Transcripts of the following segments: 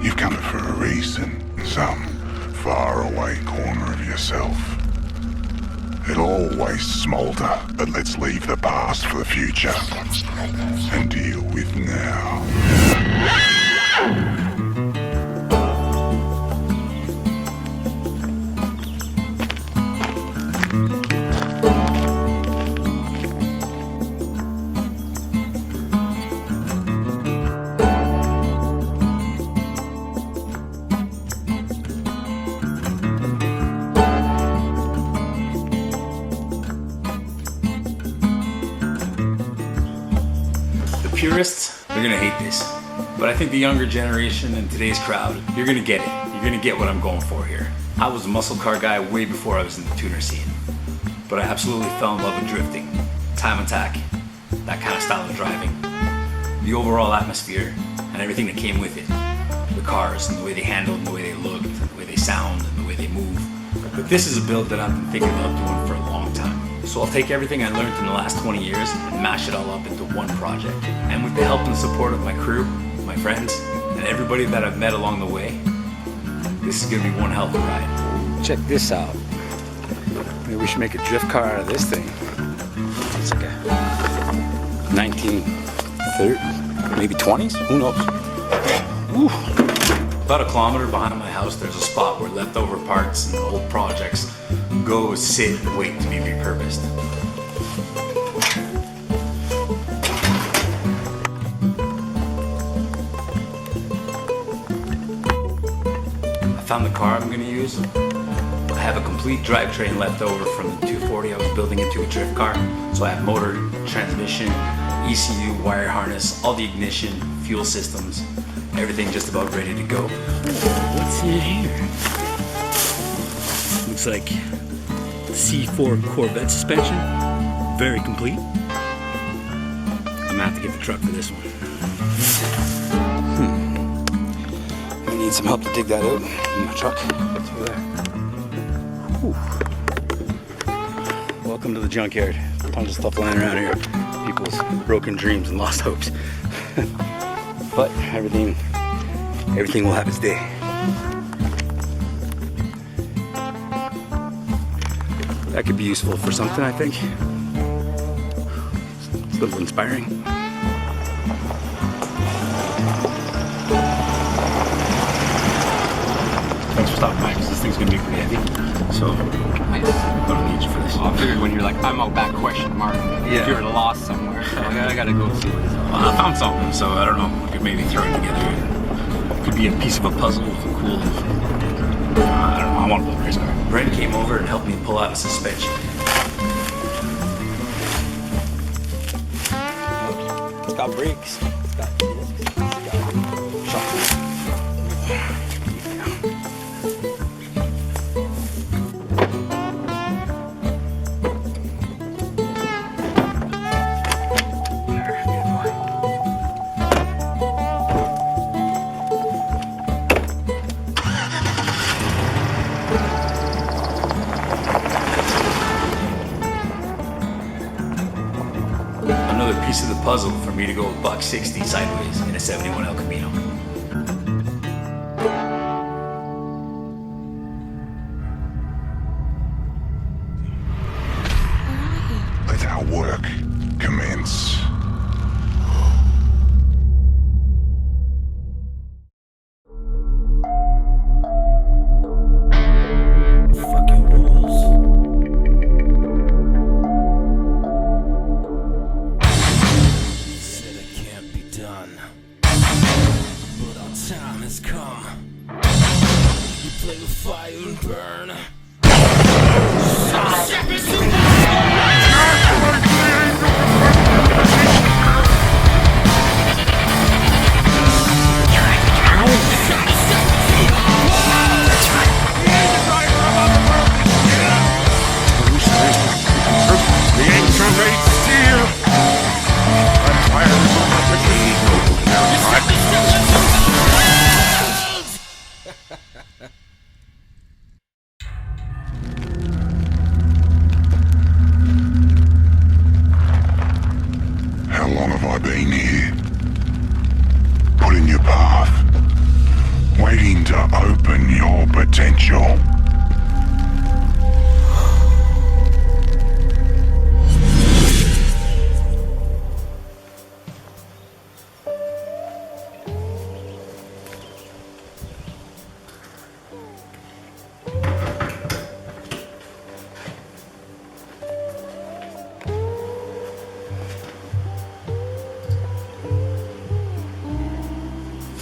You've come for a reason, some faraway corner of yourself. It'll always smoulder, but let's leave the past for the future and deal with now. Purists, they're gonna hate this. But I think the younger generation and today's crowd, you're gonna get it. You're gonna get what I'm going for here. I was a muscle car guy way before I was in the tuner scene. But I absolutely fell in love with drifting, time attack, that kind of style of driving, the overall atmosphere, and everything that came with it. The cars, and the way they handled, and the way they looked, and the way they sound, and the way they move. But this is a build that I've been thinking about doing for a long time. So I'll take everything I learned in the last 20 years and mash it all up into one project. And with the help and support of my crew, my friends, and everybody that I've met along the way, this is gonna be one hell of a ride. Check this out. Maybe we should make a drift car out of this thing. It's like a 1930s, maybe 20s, who knows? Woo. About a kilometer behind my house, there's a spot where leftover parts and old projects go sit and wait to be repurposed. I found the car I'm going to use. I have a complete drivetrain left over from the 240 I was building into a drift car. So I have motor, transmission, ECU, wire harness, all the ignition, fuel systems, everything just about ready to go. What's in here? Looks like C4 Corvette suspension. Very complete. I'm gonna have to get the truck for this one. I need some help to dig that out in my truck. It's over there. Whew. Welcome to the junkyard. Tons of stuff lying around here. People's broken dreams and lost hopes. But everything will have its day. That could be useful for something, I think. It's a little inspiring. Thanks for stopping by, because this thing's gonna be pretty heavy. So, I don't need you for this. I figured when you're like, I'm out back question mark. Yeah. If you're lost somewhere. So I gotta go see what it's all about. Well, I found something, so I don't know. We could maybe throw it together. It could be a piece of a puzzle with a cool. I don't know. I want to build a race car. Brent came over and helped me pull out a suspension. It's got brakes. It's got discs. It's got shocks. Another piece of the puzzle for me to go $160 sideways in a 71 El Camino. Let our work commence. potential.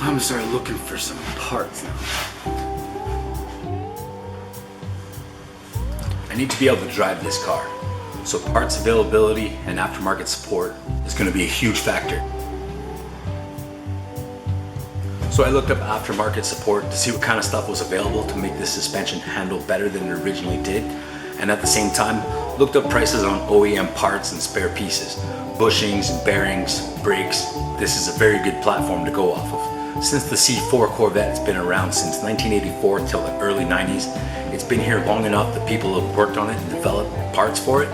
I'm gonna start looking for some parts now. I need to be able to drive this car, so parts availability and aftermarket support is going to be a huge factor. So I looked up aftermarket support to see what kind of stuff was available to make this suspension handle better than it originally did, and at the same time looked up prices on OEM parts and spare pieces, bushings, bearings, brakes. This is a very good platform to go off of. Since the C4 Corvette has been around since 1984 till the early 90s, it's been here long enough that people have worked on it and developed parts for it.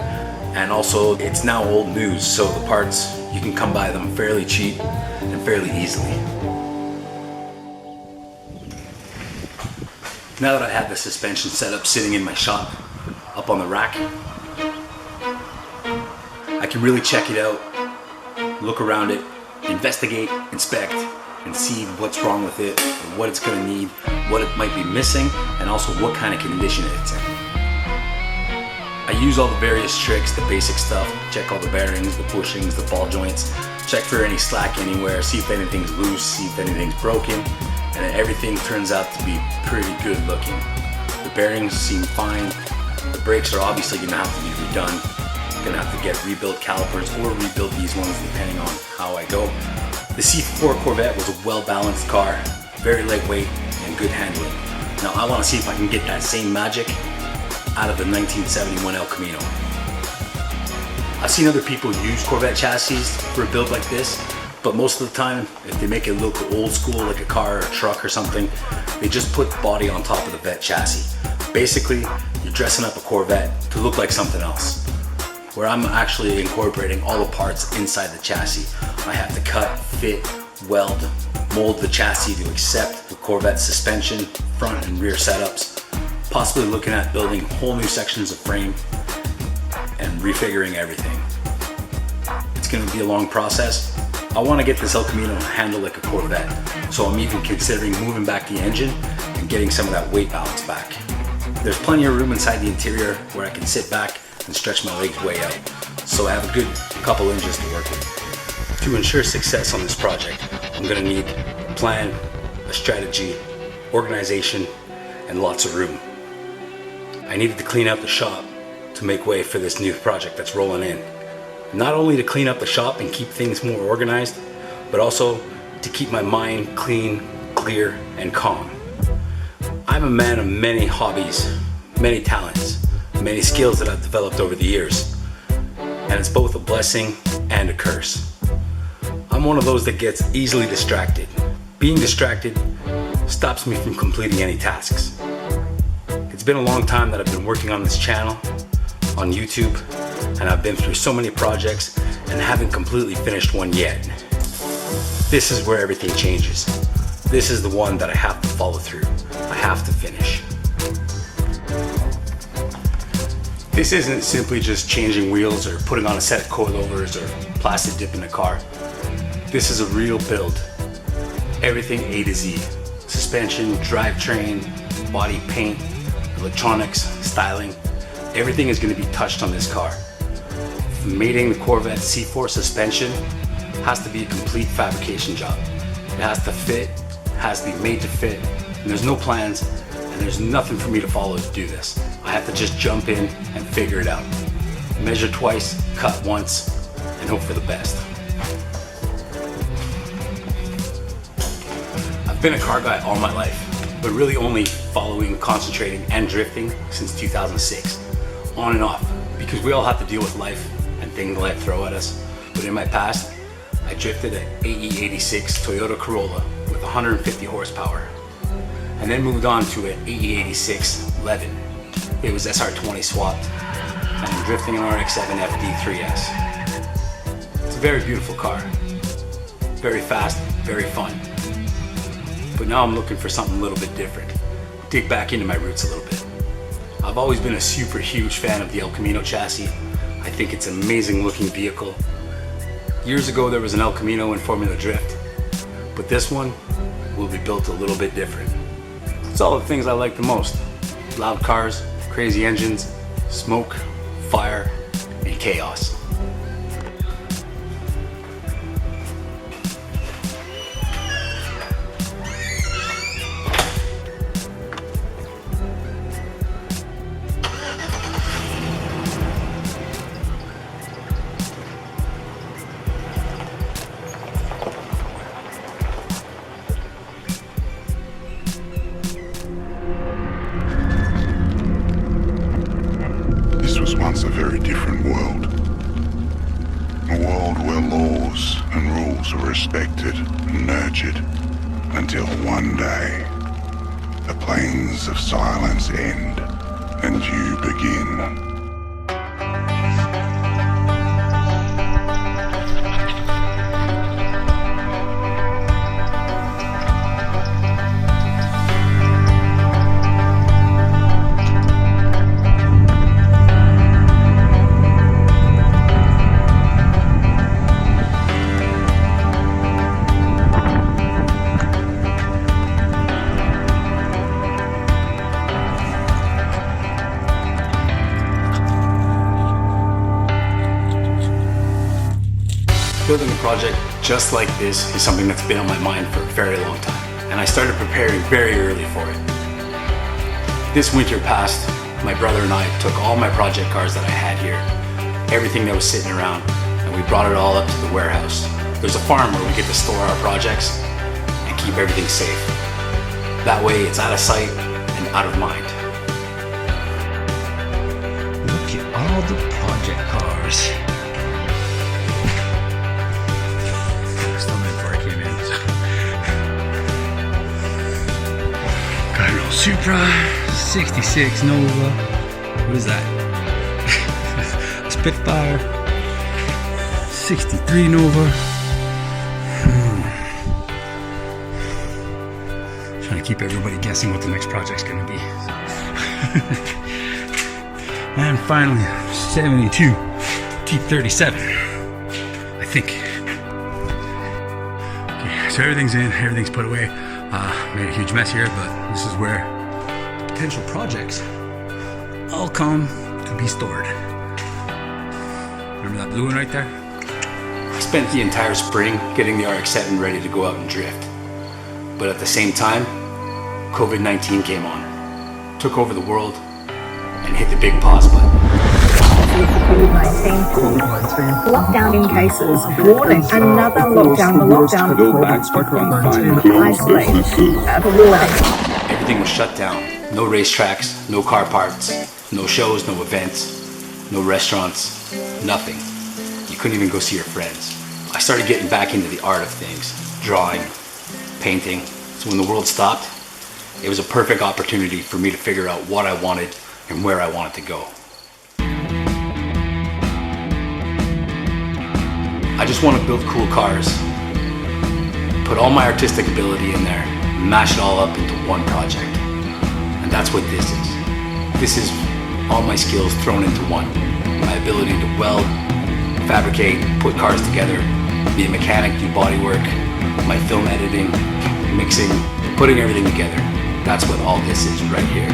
And also, it's now old news, so the parts, you can come by them fairly cheap and fairly easily. Now that I have the suspension set up sitting in my shop, up on the rack, I can really check it out, look around it, investigate, inspect, and see what's wrong with it, or what it's going to need, what it might be missing, and also what kind of condition it's in. I use all the various tricks, the basic stuff, check all the bearings, the bushings, the ball joints, check for any slack anywhere, see if anything's loose, see if anything's broken, and everything turns out to be pretty good looking. The bearings seem fine, the brakes are obviously going to have to be redone. I'm going to have to get rebuilt calipers or rebuild these ones depending on how I go. The C4 Corvette was a well-balanced car, very lightweight and good handling. Now I want to see if I can get that same magic out of the 1971 El Camino. I've seen other people use Corvette chassis for a build like this, but most of the time, if they make it look old school like a car or a truck or something, they just put the body on top of the Vette chassis. Basically, you're dressing up a Corvette to look like something else. Where I'm actually incorporating all the parts inside the chassis. I have to cut, fit, weld, mold the chassis to accept the Corvette suspension, front and rear setups, possibly looking at building whole new sections of frame and refiguring everything. It's going to be a long process. I want to get this El Camino to handle like a Corvette, so I'm even considering moving back the engine and getting some of that weight balance back. There's plenty of room inside the interior where I can sit back and stretch my legs way out, so I have a good couple inches to work with. To ensure success on this project, I'm going to need a plan, a strategy, organization, and lots of room. I needed to clean out the shop to make way for this new project that's rolling in. Not only to clean up the shop and keep things more organized, but also to keep my mind clean, clear, and calm. I'm a man of many hobbies, many talents, many skills that I've developed over the years, and it's both a blessing and a curse. I'm one of those that gets easily distracted. Being distracted stops me from completing any tasks. It's been a long time that I've been working on this channel, on YouTube, and I've been through so many projects and haven't completely finished one yet. This is where everything changes. This is the one that I have to follow through. I have to finish. This isn't simply just changing wheels or putting on a set of coilovers or plastic dipping the car. This is a real build. Everything A to Z. Suspension, drivetrain, body paint, electronics, styling. Everything is going to be touched on this car. Mating the Corvette C4 suspension has to be a complete fabrication job. It has to fit, has to be made to fit, and there's no plans and there's nothing for me to follow to do this. I have to just jump in and figure it out. Measure twice, cut once, and hope for the best. I've been a car guy all my life, but really only following, concentrating, and drifting since 2006. On and off, because we all have to deal with life and things life throw at us. But in my past, I drifted an AE86 Toyota Corolla with 150 horsepower, and then moved on to an AE86 11. It was SR20 swapped, and I'm drifting an RX-7 FD3S. It's a very beautiful car, very fast, very fun. But now I'm looking for something a little bit different. dig back into my roots a little bit. I've always been a super huge fan of the El Camino chassis. I think it's an amazing looking vehicle. Years ago there was an El Camino in Formula Drift, but this one will be built a little bit different. It's all the things I like the most. Loud cars, crazy engines, smoke, fire, and chaos. This was once a very different world. A world where laws and rules were respected and nurtured until one day the plains of silence end and you begin. Building a project just like this is something that's been on my mind for a very long time, and I started preparing very early for it. This winter past, my brother and I took all my project cars that I had here, everything that was sitting around, and we brought it all up to the warehouse. There's a farm where we get to store our projects and keep everything safe. That way it's out of sight and out of mind. Look at all the project cars. Supra, 66 Nova, what is that? Spitfire, 63 Nova. Trying to keep everybody guessing what the next project's gonna be. And finally, 72 T37, I think. Okay, so everything's in, everything's put away. Made a huge mess here, but this is where potential projects all come to be stored. Remember that blue one right there? I spent the entire spring getting the RX-7 ready to go out and drift. But at the same time, COVID-19 came on, took over the world, and hit the big pause button. COVID-19 coronavirus lockdown in cases. Warning, another lockdown. The lockdown COVID-19 isolate. Warning. Everything was shut down. No racetracks, no car parks, no shows, no events, no restaurants, nothing. You couldn't even go see your friends. I started getting back into the art of things, drawing, painting. So when the world stopped, it was a perfect opportunity for me to figure out what I wanted and where I wanted to go. I just want to build cool cars, put all my artistic ability in there, mash it all up into one project. And that's what this is. This is all my skills thrown into one. My ability to weld, fabricate, put cars together, be a mechanic, do bodywork, my film editing, mixing, putting everything together. That's what all this is right here.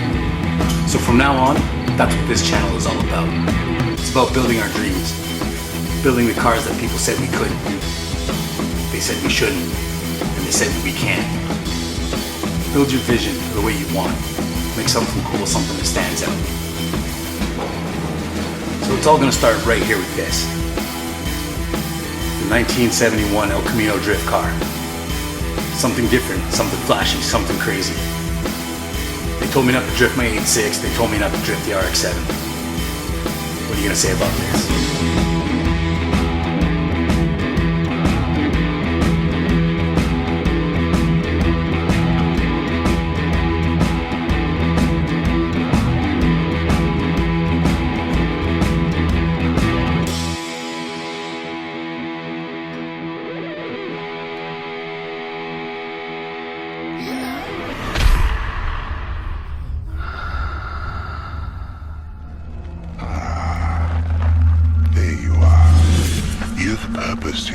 So from now on, that's what this channel is all about. It's about building our dreams. Building the cars that people said we couldn't. They said we shouldn't, and they said we can't. Build your vision the way you want. Make something cool, something that stands out. So it's all gonna start right here with this. The 1971 El Camino drift car. Something different, something flashy, something crazy. They told me not to drift my 86, they told me not to drift the RX-7. What are you gonna say about this?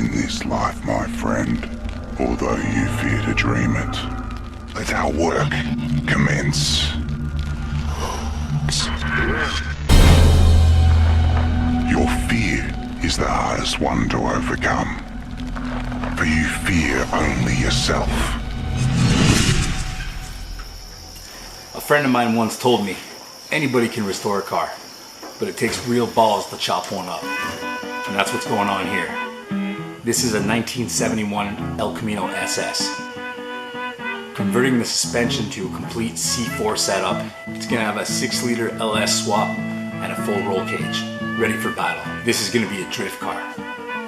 in this life, my friend, although you fear to dream it. Let our work commence. Your fear is the hardest one to overcome, for you fear only yourself. A friend of mine once told me, anybody can restore a car, but it takes real balls to chop one up. And that's what's going on here. This is a 1971 El Camino SS. Converting the suspension to a complete C4 setup, it's gonna have a 6-liter LS swap and a full roll cage, ready for battle. This is gonna be a drift car.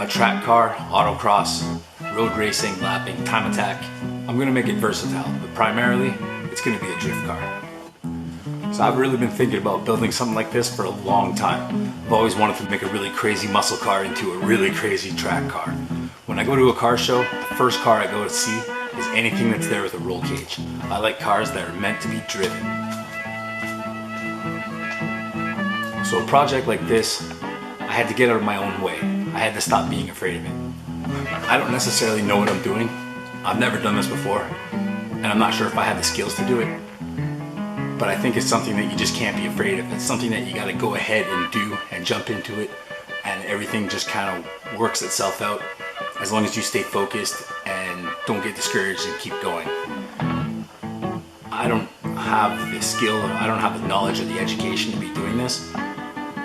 A track car, autocross, road racing, lapping, time attack. I'm gonna make it versatile, but primarily, it's gonna be a drift car. So I've really been thinking about building something like this for a long time. I've always wanted to make a really crazy muscle car into a really crazy track car. When I go to a car show, the first car I go to see is anything that's there with a roll cage. I like cars that are meant to be driven. So a project like this, I had to get out of my own way. I had to stop being afraid of it. I don't necessarily know what I'm doing. I've never done this before, and I'm not sure if I have the skills to do it. But I think it's something that you just can't be afraid of. It's something that you gotta go ahead and do and jump into it, and everything just kind of works itself out as long as you stay focused and don't get discouraged and keep going. I don't have the skill, I don't have the knowledge or the education to be doing this,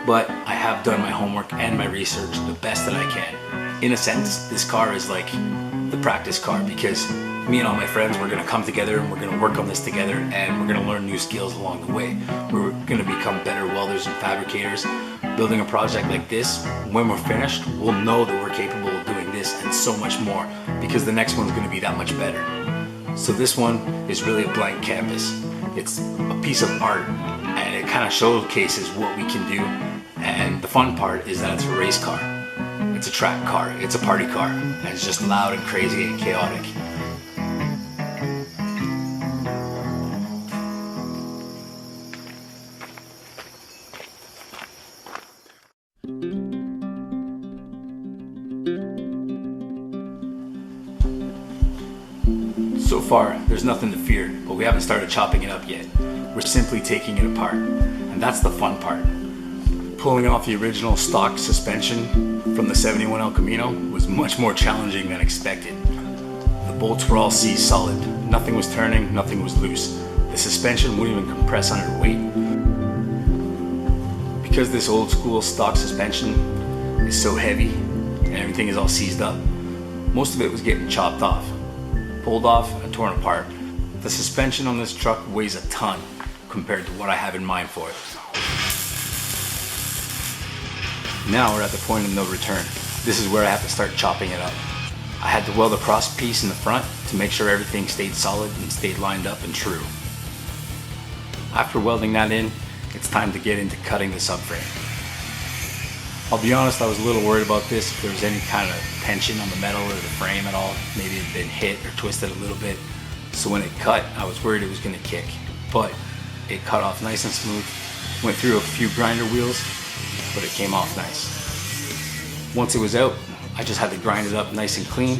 but I have done my homework and my research the best that I can. In a sense, this car is like the practice car, because me and all my friends, we're gonna come together and we're gonna work on this together, and we're gonna learn new skills along the way. We're gonna become better welders and fabricators. Building a project like this, when we're finished, we'll know that we're capable of doing this and so much more, because the next one's gonna be that much better. So this one is really a blank canvas. It's a piece of art, and it kind of showcases what we can do. And the fun part is that it's a race car. It's a track car, it's a party car, and it's just loud and crazy and chaotic. So far, there's nothing to fear, but we haven't started chopping it up yet. We're simply taking it apart, and that's the fun part. Pulling off the original stock suspension from the 71 El Camino was much more challenging than expected. The bolts were all seized solid. Nothing was turning, nothing was loose. The suspension wouldn't even compress under weight. Because this old school stock suspension is so heavy and everything is all seized up, most of it was getting chopped off, pulled off and torn apart. The suspension on this truck weighs a ton compared to what I have in mind for it. Now we're at the point of no return. This is where I have to start chopping it up. I had to weld a cross piece in the front to make sure everything stayed solid and stayed lined up and true. After welding that in, it's time to get into cutting the subframe. I'll be honest, I was a little worried about this, if there was any kind of tension on the metal or the frame at all. Maybe it had been hit or twisted a little bit. So when it cut, I was worried it was going to kick. But it cut off nice and smooth. Went through a few grinder wheels, but it came off nice. Once it was out, I just had to grind it up nice and clean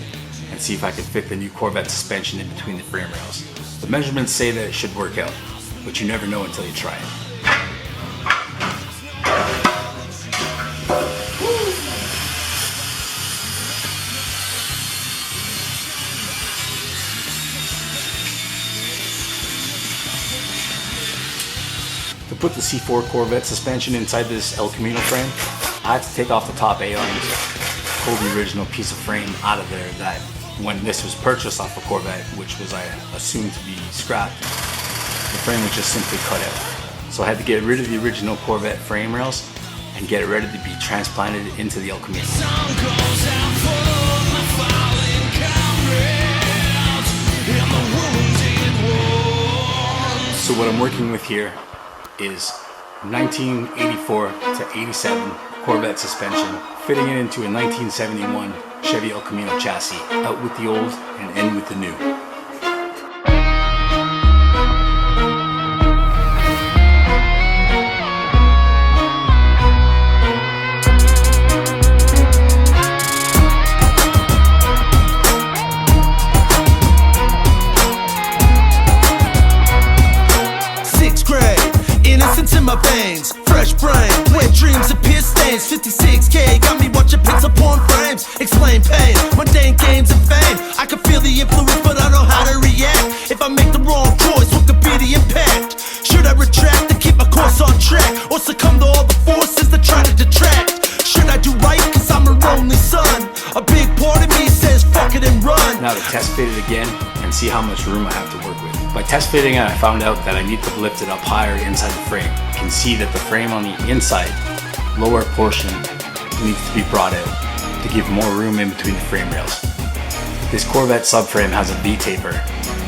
and see if I could fit the new Corvette suspension in between the frame rails. The measurements say that it should work out, but you never know until you try it. To put the C4 Corvette suspension inside this El Camino frame, I had to take off the top A-arms, pull the original piece of frame out of there that when this was purchased off a Corvette, which was I assumed to be scrapped, the frame was just simply cut out. So I had to get rid of the original Corvette frame rails and get it ready to be transplanted into the El Camino. So what I'm working with here is 1984 to 87 Corvette suspension, fitting it into a 1971 Chevy El Camino chassis, out with the old and in with the new. in my veins, fresh brain, wet dreams and piss stains. 56K got me watching pixel porn frames. Explain pain, mundane games and fame. I can feel the influence, but I know how to react. If I make the wrong choice, what could be the impact? Should I retract to keep my course on track, or succumb to all the forces that try to detract? Should I do right, cause I'm a lonely son? A big part of me says fuck it and run. Now to test fit it again and see how much room I have to work with. By test fitting it, I found out that I need to lift it up higher inside the frame. You can see that the frame on the inside, lower portion, needs to be brought out to give more room in between the frame rails. This Corvette subframe has a V-taper,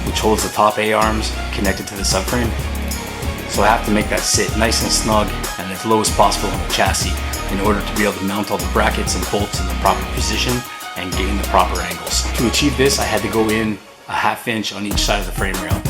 which holds the top A-arms connected to the subframe. So I have to make that sit nice and snug and as low as possible on the chassis in order to be able to mount all the brackets and bolts in the proper position and gain the proper angles. To achieve this, I had to go in a ½ inch on each side of the frame rail.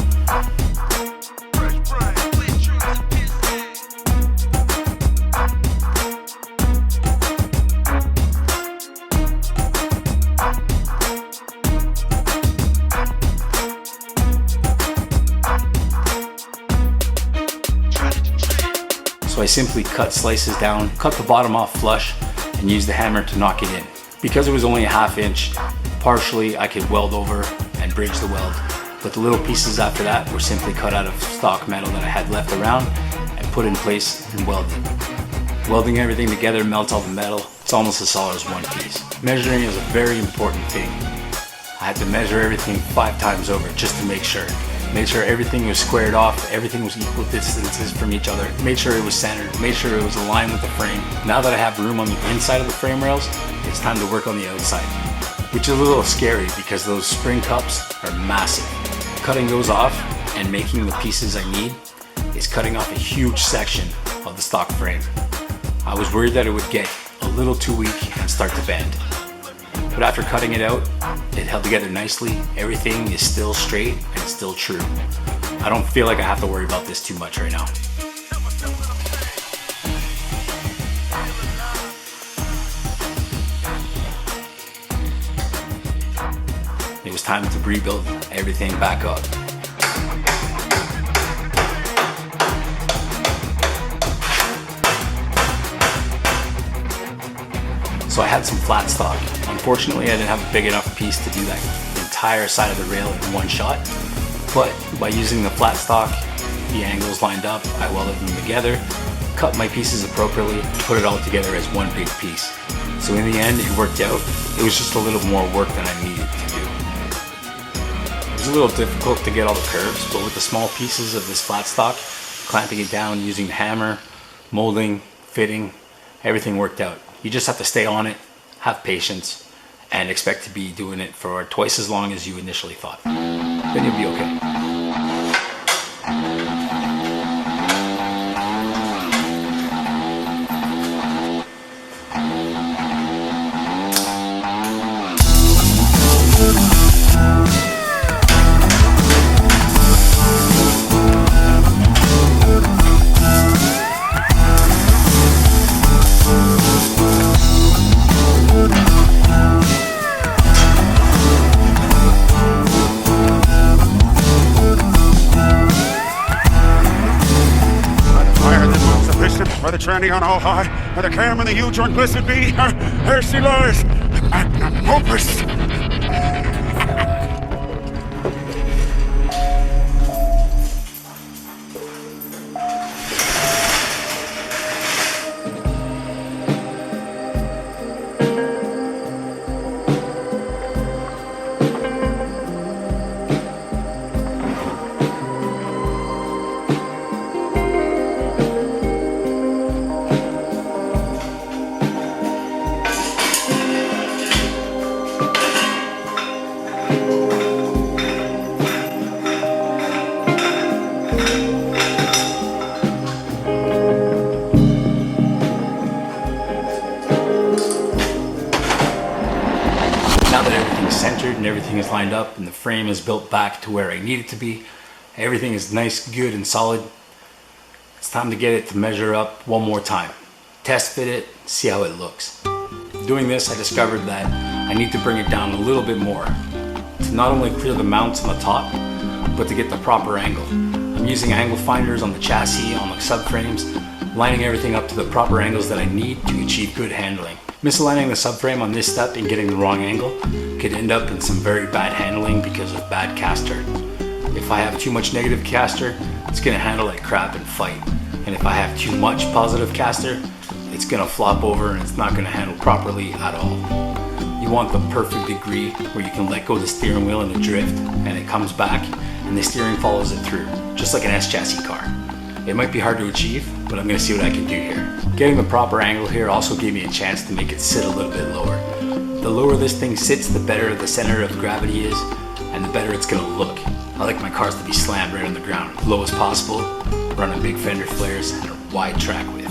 So I simply cut slices down, cut the bottom off flush, and use the hammer to knock it in. Because it was only a ½ inch, partially I could weld over and bridge the weld, but the little pieces after that were simply cut out of stock metal that I had left around and put in place and welded. Welding everything together melts all the metal. It's almost as solid as one piece. Measuring is a very important thing. I had to measure everything 5 times over just to make sure. Made sure everything was squared off, everything was equal distances from each other, made sure it was centered, made sure it was aligned with the frame. Now that I have room on the inside of the frame rails, it's time to work on the outside, which is a little scary because those spring cups are massive. Cutting those off and making the pieces I need is cutting off a huge section of the stock frame. I was worried that it would get a little too weak and start to bend. But after cutting it out, it held together nicely. Everything is still straight and still true. I don't feel like I have to worry about this too much right now. It was time to rebuild everything back up. So I had some flat stock. Unfortunately, I didn't have a big enough piece to do that entire side of the rail in one shot. But by using the flat stock, the angles lined up, I welded them together, cut my pieces appropriately, put it all together as one big piece. So in the end, it worked out. It was just a little more work than I needed to do. It was a little difficult to get all the curves, but with the small pieces of this flat stock, clamping it down using the hammer, molding, fitting, everything worked out. You just have to stay on it, have patience, and expect to be doing it for twice as long as you initially thought. Then you'll be okay. The tranny on all high, and the cam and the huge on blessed be, there she lies, magnum opus. Centered and everything is lined up and the frame is built back to where I need it to be. Everything is nice, good, and solid. It's time to get it to measure up one more time. Test fit it, see how it looks. Doing this, I discovered that I need to bring it down a little bit more to not only clear the mounts on the top, but to get the proper angle. I'm I'm using angle finders on the chassis, on the subframes, lining everything up to the proper angles that I need to achieve good handling. Misaligning the subframe on this step and getting the wrong angle could end up in some very bad handling because of bad caster. If I have too much negative caster, it's going to handle like crap and fight. And if I have too much positive caster, it's going to flop over and it's not going to handle properly at all. You want the perfect degree where you can let go of the steering wheel in a drift and it comes back and the steering follows it through, just like an S chassis car. It might be hard to achieve, but I'm going to see what I can do here. Getting the proper angle here also gave me a chance to make it sit a little bit lower. The lower this thing sits, the better the center of gravity is, and the better it's going to look. I like my cars to be slammed right on the ground, as low as possible, running big fender flares and a wide track width.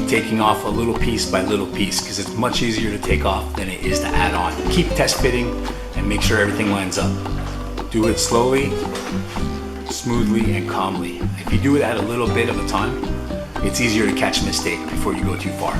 Taking off a little piece by little piece because it's much easier to take off than it is to add on. Keep test fitting and make sure everything lines up. Do it slowly, smoothly, and calmly. If you do it at a little bit of a time, it's easier to catch a mistake before you go too far.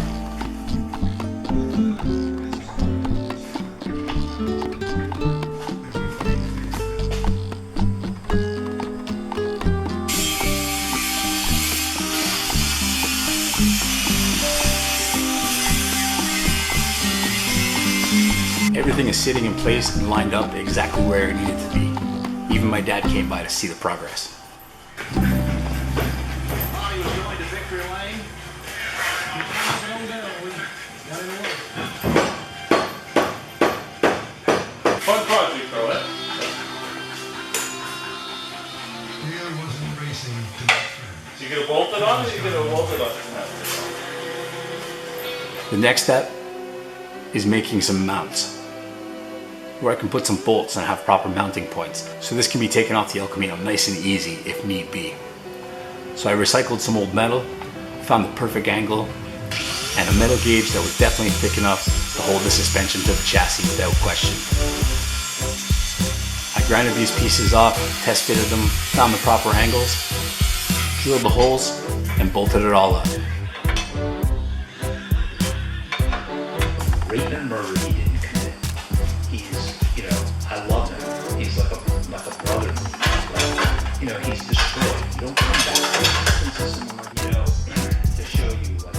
Everything is sitting in place and lined up exactly where it needed to be. Even my dad came by to see the progress. Fun project, Carlette. So you get a bolted on, or you get a bolted on? The next step is making some mounts, where I can put some bolts and have proper mounting points. So this can be taken off the El Camino nice and easy if need be. So I recycled some old metal, found the perfect angle, and a metal gauge that was definitely thick enough to hold the suspension to the chassis without question. I grinded these pieces off, test fitted them, found the proper angles, drilled the holes, and bolted it all up. Rape and murder he didn't commit. He's, you know, I love him. He's like a brother. You know, he's destroyed. You don't come back to someone, you know, to show you like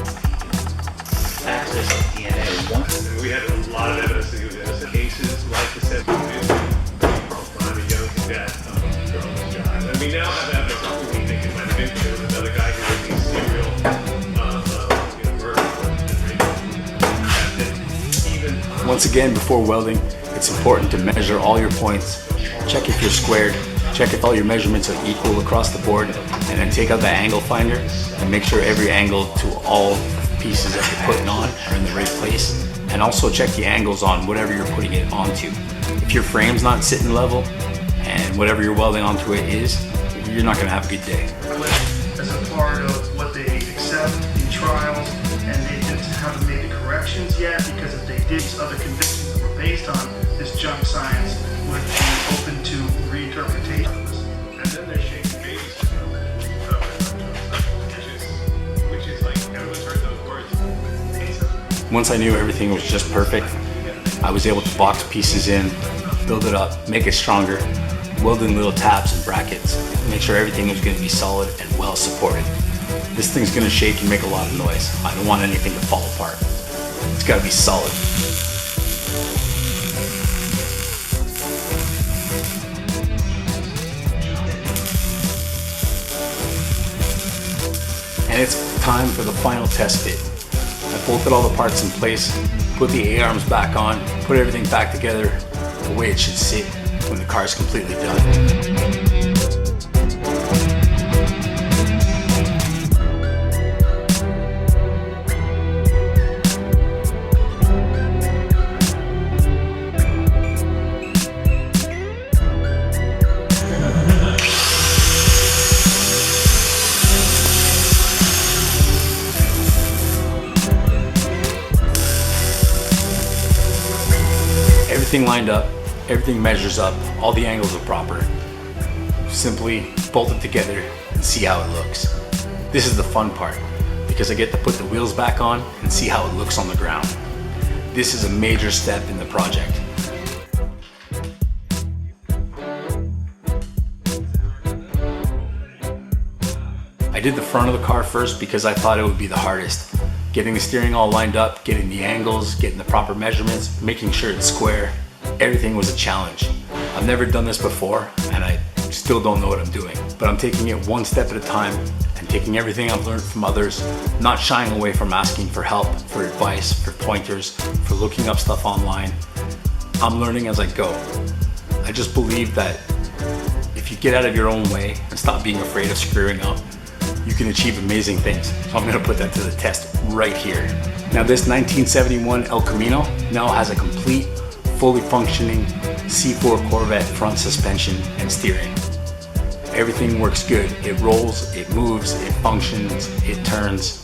access to DNA. Once We had a lot of evidence that he was innocent. Cases like the 70s, crime, you don't think that girl was died. And we now have evidence of who we think it might have been. There was another guy who was a serial murderer. Once again, before welding, it's important to measure all your points, check if you're squared, check if all your measurements are equal across the board, and then take out the angle finder and make sure every angle to all pieces that you're putting on are in the right place. And also check the angles on whatever you're putting it onto. If your frame's not sitting level and whatever you're welding onto it is, you're not gonna have a good day. As a part of what they accept in trials, and they just haven't made the corrections yet, because if they did, other convictions that were based on this junk science would be open to reinterpretation. And then they're shaking babies, which is like, everyone's heard those words. Once I knew everything was just perfect, I was able to box pieces in, build it up, make it stronger, weld in little tabs and brackets, make sure everything was going to be solid and well supported. This thing's going to shake and make a lot of noise. I don't want anything to fall apart. It's got to be solid. And it's time for the final test fit. I bolted all the parts in place, put the A-arms back on, put everything back together the way it should sit when the car is completely done. Everything lined up, Everything measures up, all the angles are proper. Simply bolt it together and see how it looks. This is the fun part, because I get to put the wheels back on and see how it looks on the ground. This is a major step in the project. I did the front of the car first because I thought it would be the hardest. Getting the steering all lined up, getting the angles, getting the proper measurements, making sure it's square. Everything was a challenge. I've never done this before and I still don't know what I'm doing. But I'm taking it one step at a time and taking everything I've learned from others, not shying away from asking for help, for advice, for pointers, for looking up stuff online. I'm learning as I go. I just believe that if you get out of your own way and stop being afraid of screwing up, you can achieve amazing things. So I'm gonna put that to the test right here. Now this 1971 El Camino now has a complete, fully functioning C4 Corvette front suspension and steering. Everything works good. It rolls, it moves, it functions, it turns.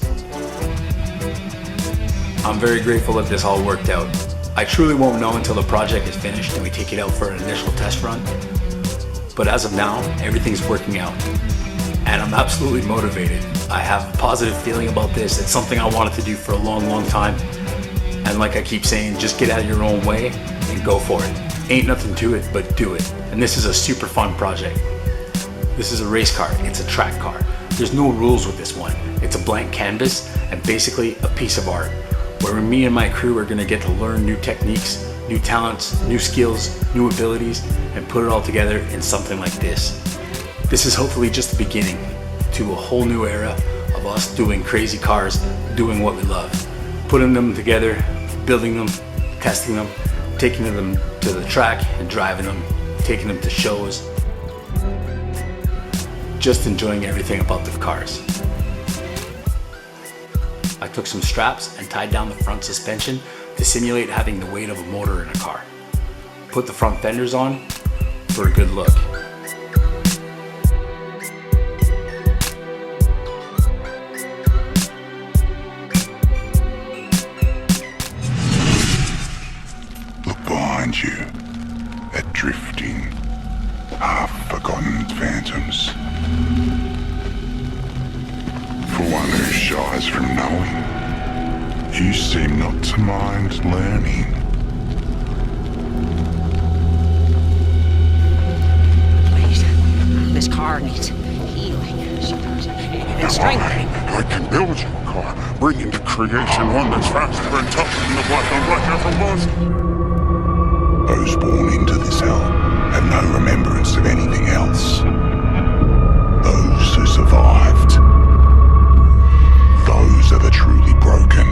I'm very grateful that this all worked out. I truly won't know until the project is finished and we take it out for an initial test run. But as of now, everything's working out. And I'm absolutely motivated. I have a positive feeling about this. It's something I wanted to do for a long, long time. And like I keep saying, just get out of your own way and go for it. Ain't nothing to it, but do it. And this is a super fun project. This is a race car, it's a track car. There's no rules with this one. It's a blank canvas and basically a piece of art where me and my crew are gonna get to learn new techniques, new talents, new skills, new abilities, and put it all together in something like this. This is hopefully just the beginning to a whole new era of us doing crazy cars, doing what we love. Putting them together, building them, testing them, taking them to the track and driving them, taking them to shows. Just enjoying everything about the cars. I took some straps and tied down the front suspension to simulate having the weight of a motor in a car. Put the front fenders on for a good look. Look behind you at drifting, half-forgotten phantoms. For one who shies from knowing, you seem not to mind learning. Please, this car needs healing. She does. And strength. I can build you a car, bring into creation one that's faster and tougher than the black and white ever was. Those born into this hell have no remembrance of anything else. Those who survived, those are the truly broken,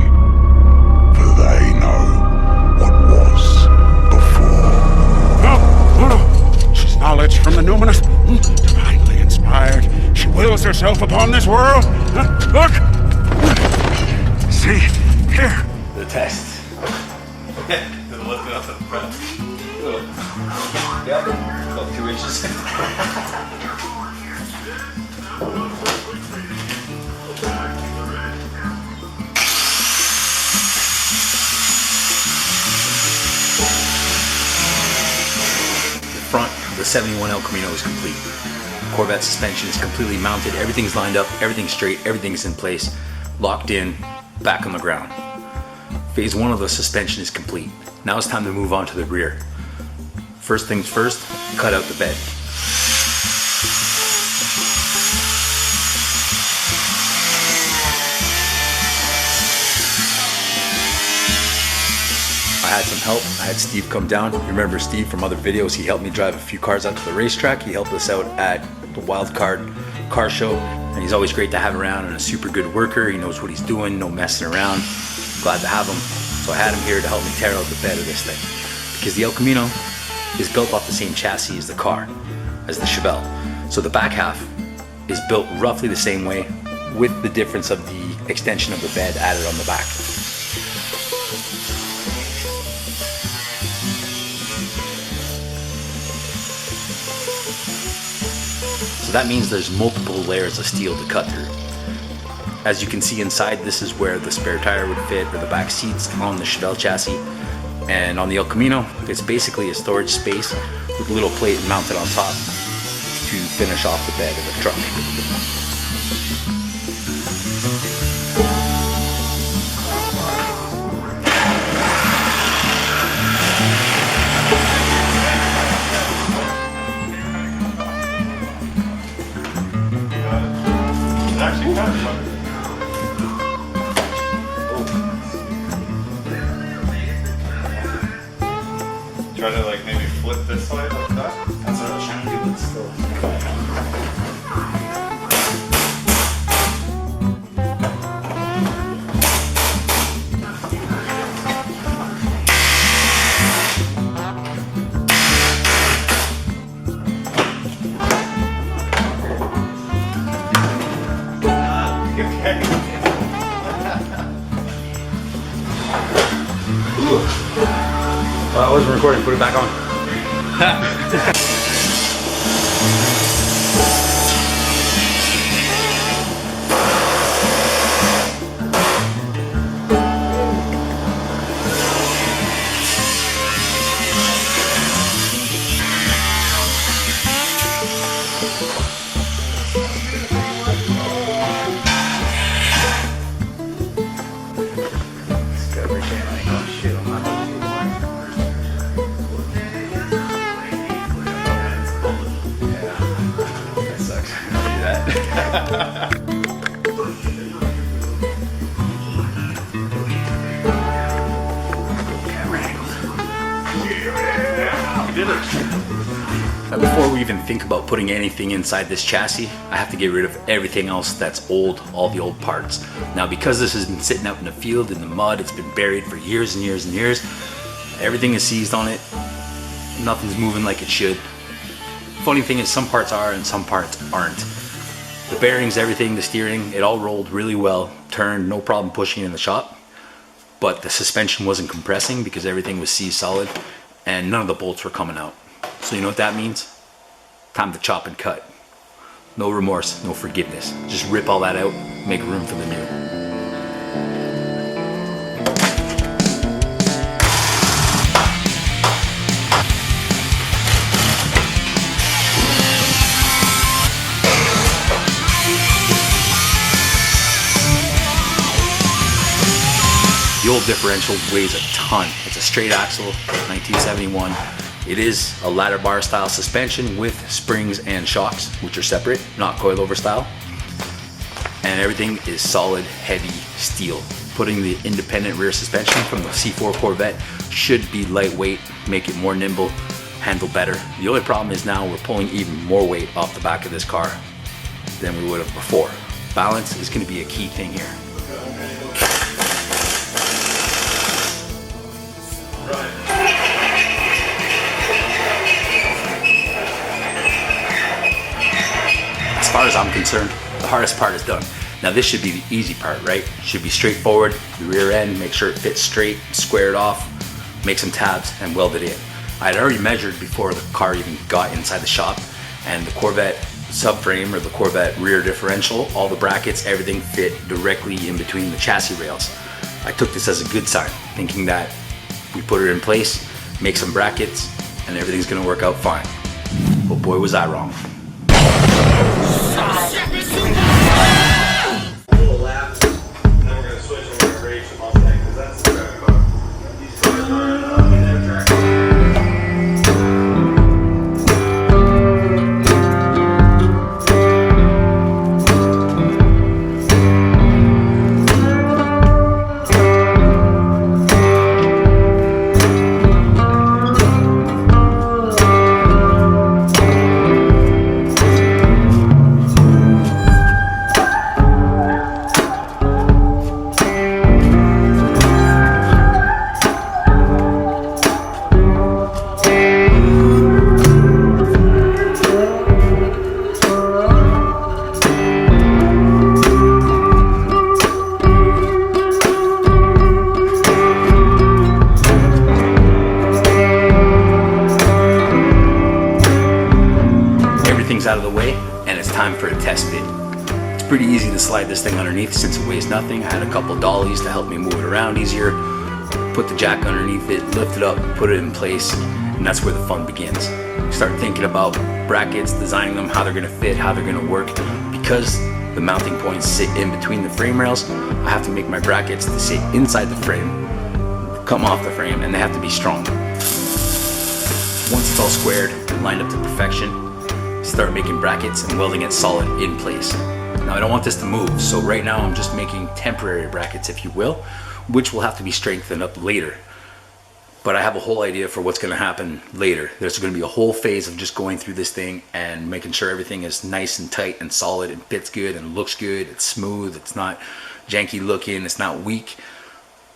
for they know what was before. No! She's knowledge from the numinous, divinely inspired. She wills herself upon this world. Look! See, here. The test. Lifting up in front. Yep, about 2 inches. The front of the 71 El Camino is complete. Corvette suspension is completely mounted. Everything's lined up, everything's straight, everything's in place, locked in, back on the ground. Phase 1 of the suspension is complete. Now it's time to move on to the rear. First things first, cut out the bed. I had some help. I had Steve come down. You remember Steve from other videos? He helped me drive a few cars out to the racetrack. He helped us out at the Wild Card car show. And he's always great to have around and a super good worker. He knows what he's doing, no messing around. Glad to have him. So I had him here to help me tear out the bed of this thing. Because the El Camino is built off the same chassis as the car, as the Chevelle. So the back half is built roughly the same way, with the difference of the extension of the bed added on the back. So that means there's multiple layers of steel to cut through. As you can see inside, this is where the spare tire would fit, or the back seats on the Chevelle chassis. And on the El Camino, it's basically a storage space with a little plate mounted on top to finish off the bed of the truck. Actually, kind of fun. Try to like maybe flip this way like that. That's what I was trying to do, but still. I wasn't recording, put it back on. Now, before we even think about putting anything inside this chassis, I have to get rid of everything else that's old, all the old parts. Now, because this has been sitting out in the field in the mud, it's been buried for years and years and years, everything is seized on it, nothing's moving like it should. Funny thing is, some parts are and some parts aren't. The bearings, everything, the steering, it all rolled really well, turned, no problem pushing in the shop, but the suspension wasn't compressing because everything was seized solid and none of the bolts were coming out. So you know what that means? Time to chop and cut. No remorse, no forgiveness. Just rip all that out, make room for the new. The old differential weighs a ton. It's a straight axle, 1971. It is a ladder bar style suspension with springs and shocks, which are separate, not coilover style. And everything is solid, heavy steel. Putting the independent rear suspension from the C4 Corvette should be lightweight, make it more nimble, handle better. The only problem is now we're pulling even more weight off the back of this car than we would have before. Balance is going to be a key thing here. As far as I'm concerned, the hardest part is done. Now this should be the easy part, right? It should be straightforward, the rear end, make sure it fits straight, square it off, make some tabs and weld it in. I had already measured before the car even got inside the shop, and the Corvette subframe or the Corvette rear differential, all the brackets, everything fit directly in between the chassis rails. I took this as a good sign, thinking that we put it in place, make some brackets, and everything's gonna work out fine. But boy was I wrong. Out of the way, and it's time for a test fit. It's pretty easy to slide this thing underneath since it weighs nothing. I had a couple dollies to help me move it around easier. put the jack underneath it, lift it up, put it in place, and that's where the fun begins. Start thinking about brackets, designing them, how they're gonna fit, how they're gonna work. Because the mounting points sit in between the frame rails, I have to make my brackets to sit inside the frame, come off the frame, and they have to be strong. Once it's all squared and lined up to perfection, start making brackets and welding it solid in place. Now I don't want this to move, so right now I'm just making temporary brackets, if you will, which will have to be strengthened up later. But I have a whole idea for what's gonna happen later. There's gonna be a whole phase of just going through this thing and making sure everything is nice and tight and solid and fits good and looks good, it's smooth, it's not janky looking, it's not weak,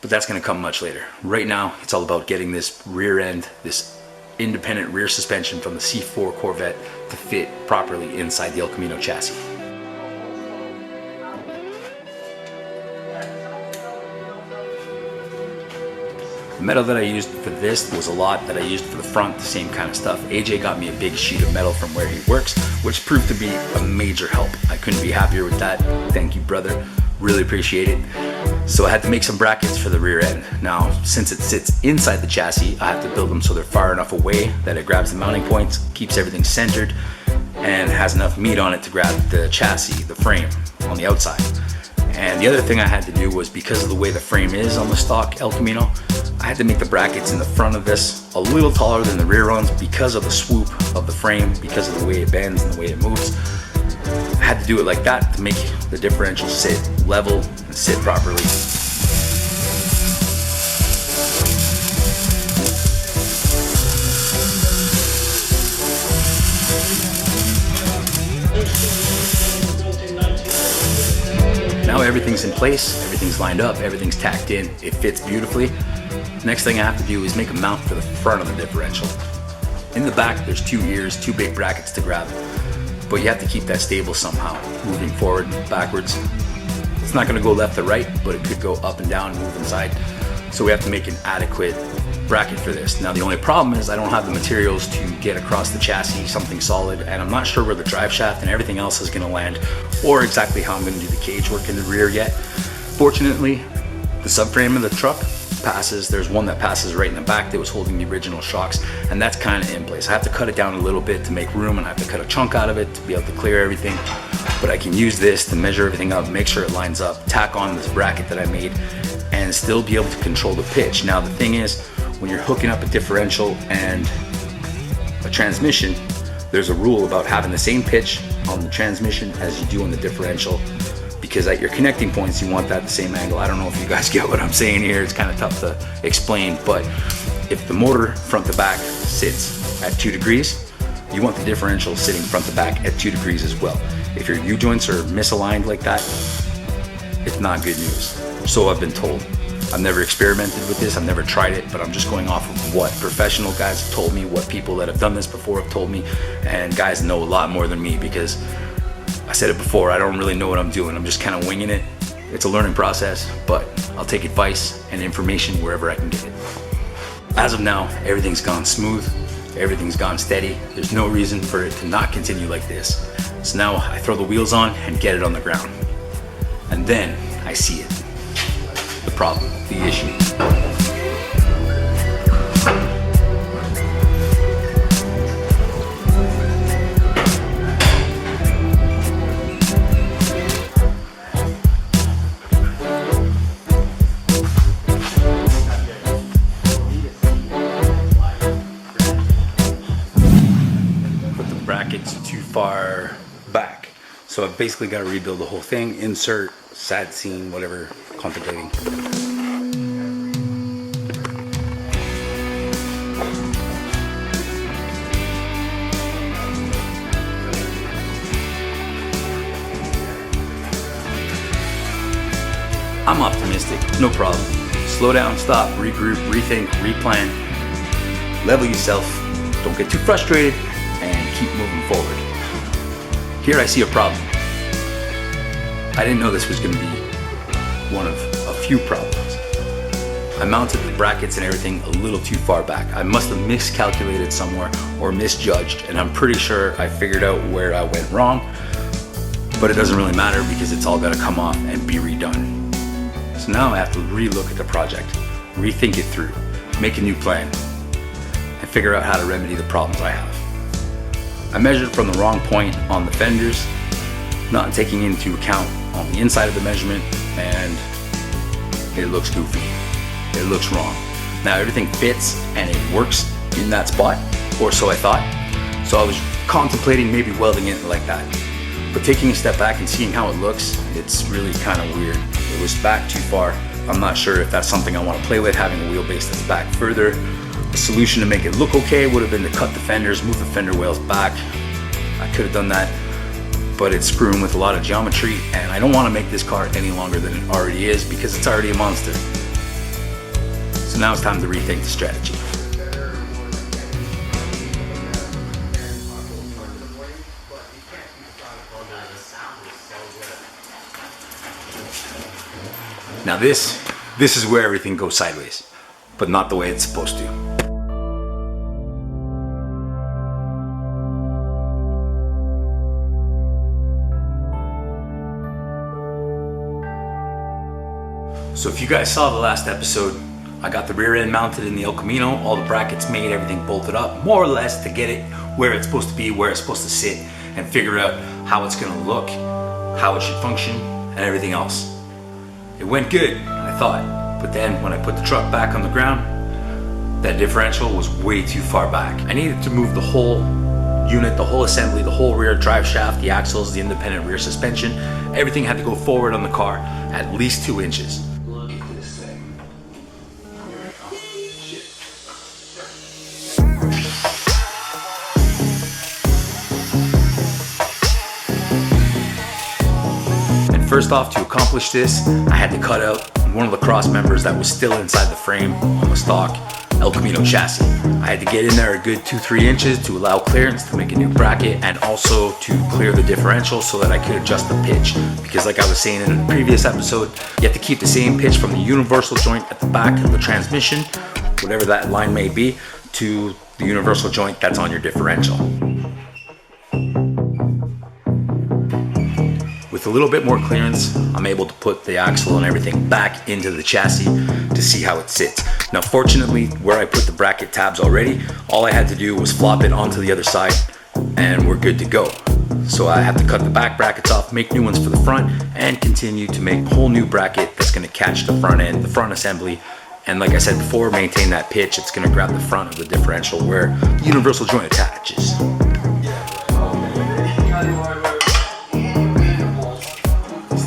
but that's gonna come much later. Right now, it's all about getting this rear end, this independent rear suspension from the C4 Corvette to fit properly inside the El Camino chassis. The metal that I used for this was a lot that I used for the front, the same kind of stuff. AJ got me a big sheet of metal from where he works, which proved to be a major help. I couldn't be happier with that. Thank you, brother. Really appreciate it. So I had to make some brackets for the rear end. Now, since it sits inside the chassis, I have to build them so they're far enough away that it grabs the mounting points, keeps everything centered, and has enough meat on it to grab the chassis, the frame, on the outside. And the other thing I had to do was, because of the way the frame is on the stock El Camino, I had to make the brackets in the front of this a little taller than the rear ones because of the swoop of the frame, because of the way it bends and the way it moves. I had to do it like that to make the differential sit level and sit properly. Now everything's in place, everything's lined up, everything's tacked in, it fits beautifully. Next thing I have to do is make a mount for the front of the differential. In the back, there's two ears, two big brackets to grab, but you have to keep that stable somehow, moving forward and backwards. It's not gonna go left or right, but it could go up and down, move inside. So we have to make an adequate bracket for this. Now the only problem is I don't have the materials to get across the chassis something solid, and I'm not sure where the drive shaft and everything else is gonna land, or exactly how I'm gonna do the cage work in the rear yet. Fortunately, the subframe of the truck passes. There's one that passes right in the back that was holding the original shocks, and that's kind of in place. I have to cut it down a little bit to make room, and I have to cut a chunk out of it to be able to clear everything. But I can use this to measure everything up, make sure it lines up, tack on this bracket that I made, and still be able to control the pitch. Now the thing is, when you're hooking up a differential and a transmission, there's a rule about having the same pitch on the transmission as you do on the differential, because at your connecting points you want that the same angle. I don't know if you guys get what I'm saying here, it's kind of tough to explain, but if the motor front to back sits at 2 degrees, you want the differential sitting front to back at 2 degrees as well. If your U-joints are misaligned like that, it's not good news. So I've been told. I've never experimented with this, I've never tried it, but I'm just going off of what professional guys have told me, what people that have done this before have told me, and guys know a lot more than me, because I said it before, I don't really know what I'm doing. I'm just kind of winging it. It's a learning process, but I'll take advice and information wherever I can get it. As of now, everything's gone smooth, everything's gone steady. There's no reason for it to not continue like this. So now I throw the wheels on and get it on the ground. And then I see it. The problem, the issue. Brackets too far back, so I've basically got to rebuild the whole thing, insert, sad scene, whatever, contemplating. I'm optimistic, no problem. Slow down, stop, regroup, rethink, replan, level yourself, don't get too frustrated, and keep moving forward. Here I see a problem. I didn't know this was going to be one of a few problems. I mounted the brackets and everything a little too far back. I must have miscalculated somewhere or misjudged, and I'm pretty sure I figured out where I went wrong, but it doesn't really matter because it's all got to come off and be redone. So now I have to relook at the project. rethink it through, make a new plan, and figure out how to remedy the problems I have. I measured from the wrong point on the fenders, not taking into account on the inside of the measurement, and it looks goofy. It looks wrong. Now everything fits and it works in that spot, or so I thought. So I was contemplating maybe welding it like that. But taking a step back and seeing how it looks, it's really kind of weird. It was back too far. I'm not sure if that's something I want to play with, having a wheelbase that's back further. The solution to make it look okay would have been to cut the fenders, move the fender wheels back. I could have done that, but it's screwing with a lot of geometry, and I don't want to make this car any longer than it already is because it's already a monster. So now it's time to rethink the strategy. Now this is where everything goes sideways, but not the way it's supposed to. So if you guys saw the last episode, I got the rear end mounted in the El Camino, all the brackets made, everything bolted up, more or less to get it where it's supposed to be, where it's supposed to sit, and figure out how it's gonna look, how it should function, and everything else. It went good, I thought, but then when I put the truck back on the ground, that differential was way too far back. I needed to move the whole unit, the whole assembly, the whole rear drive shaft, the axles, the independent rear suspension, everything had to go forward on the car at least 2 inches. Look at this thing. And first off, to accomplish this, I had to cut out one of the cross members that was still inside the frame on the stock El Camino chassis. I had to get in there a good 2-3 inches to allow clearance to make a new bracket, and also to clear the differential so that I could adjust the pitch, because like I was saying in a previous episode, you have to keep the same pitch from the universal joint at the back of the transmission, whatever that line may be, to the universal joint that's on your differential. With a little bit more clearance, I'm able to put the axle and everything back into the chassis to see how it sits. Now fortunately, where I put the bracket tabs already, all I had to do was flop it onto the other side and we're good to go. So I have to cut the back brackets off, make new ones for the front, and continue to make a whole new bracket that's going to catch the front end, the front assembly. And like I said before, maintain that pitch. It's going to grab the front of the differential where the universal joint attaches.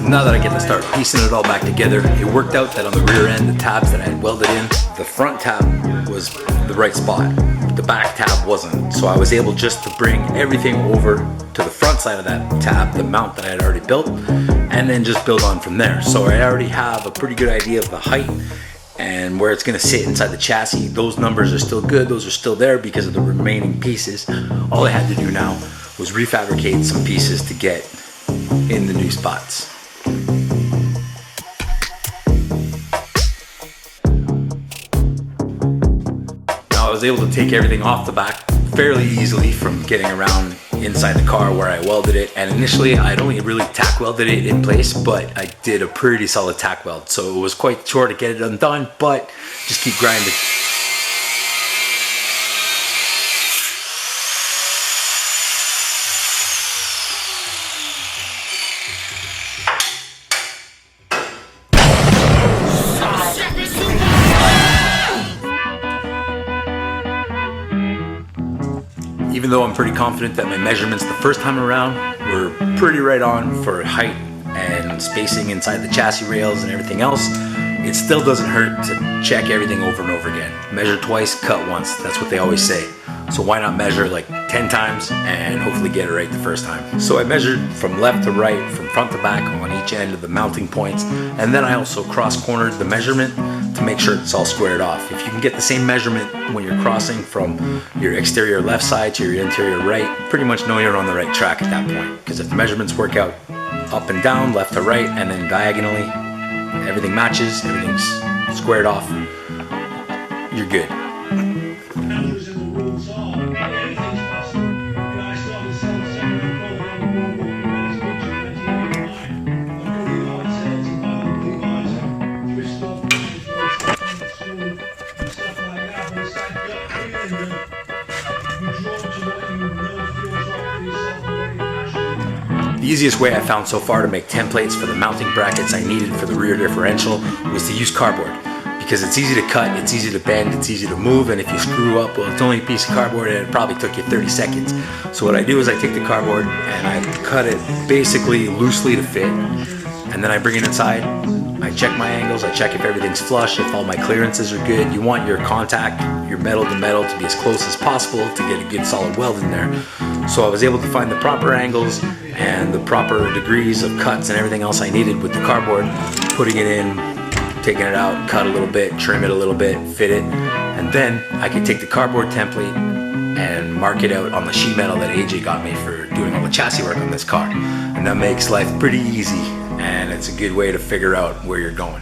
Now that I get to start piecing it all back together, it worked out that on the rear end, the tabs that I had welded in, the front tab was the right spot, the back tab wasn't. So I was able just to bring everything over to the front side of that tab, the mount that I had already built, and then just build on from there. So I already have a pretty good idea of the height and where it's going to sit inside the chassis. Those numbers are still good, those are still there because of the remaining pieces. All I had to do now was refabricate some pieces to get in the new spots. Now I was able to take everything off the back fairly easily from getting around inside the car where I welded it, and initially I'd only really tack welded it in place, but I did a pretty solid tack weld, so it was quite short to get it undone, but just keep grinding. Even though I'm pretty confident that my measurements the first time around were pretty right on for height and spacing inside the chassis rails and everything else, it still doesn't hurt to check everything over and over again. Measure twice, cut once. That's what they always say. So why not measure like 10 times and hopefully get it right the first time? So I measured from left to right, from front to back on each end of the mounting points, and then I also cross-cornered the measurement to make sure it's all squared off. If you can get the same measurement when you're crossing from your exterior left side to your interior right, pretty much know you're on the right track at that point. Because if the measurements work out up and down, left to right, and then diagonally, everything matches, everything's squared off, you're good. The easiest way I found so far to make templates for the mounting brackets I needed for the rear differential was to use cardboard, because it's easy to cut, it's easy to bend, it's easy to move, and if you screw up, well, it's only a piece of cardboard and it probably took you 30 seconds. So what I do is I take the cardboard and I cut it basically loosely to fit, and then I bring it inside. I check my angles, I check if everything's flush, if all my clearances are good. You want your contact, your metal to metal, to be as close as possible to get a good solid weld in there. So I was able to find the proper angles and the proper degrees of cuts and everything else I needed with the cardboard, putting it in, taking it out, cut a little bit, trim it a little bit, fit it, and then I could take the cardboard template and mark it out on the sheet metal that AJ got me for doing all the chassis work on this car. And that makes life pretty easy, and it's a good way to figure out where you're going.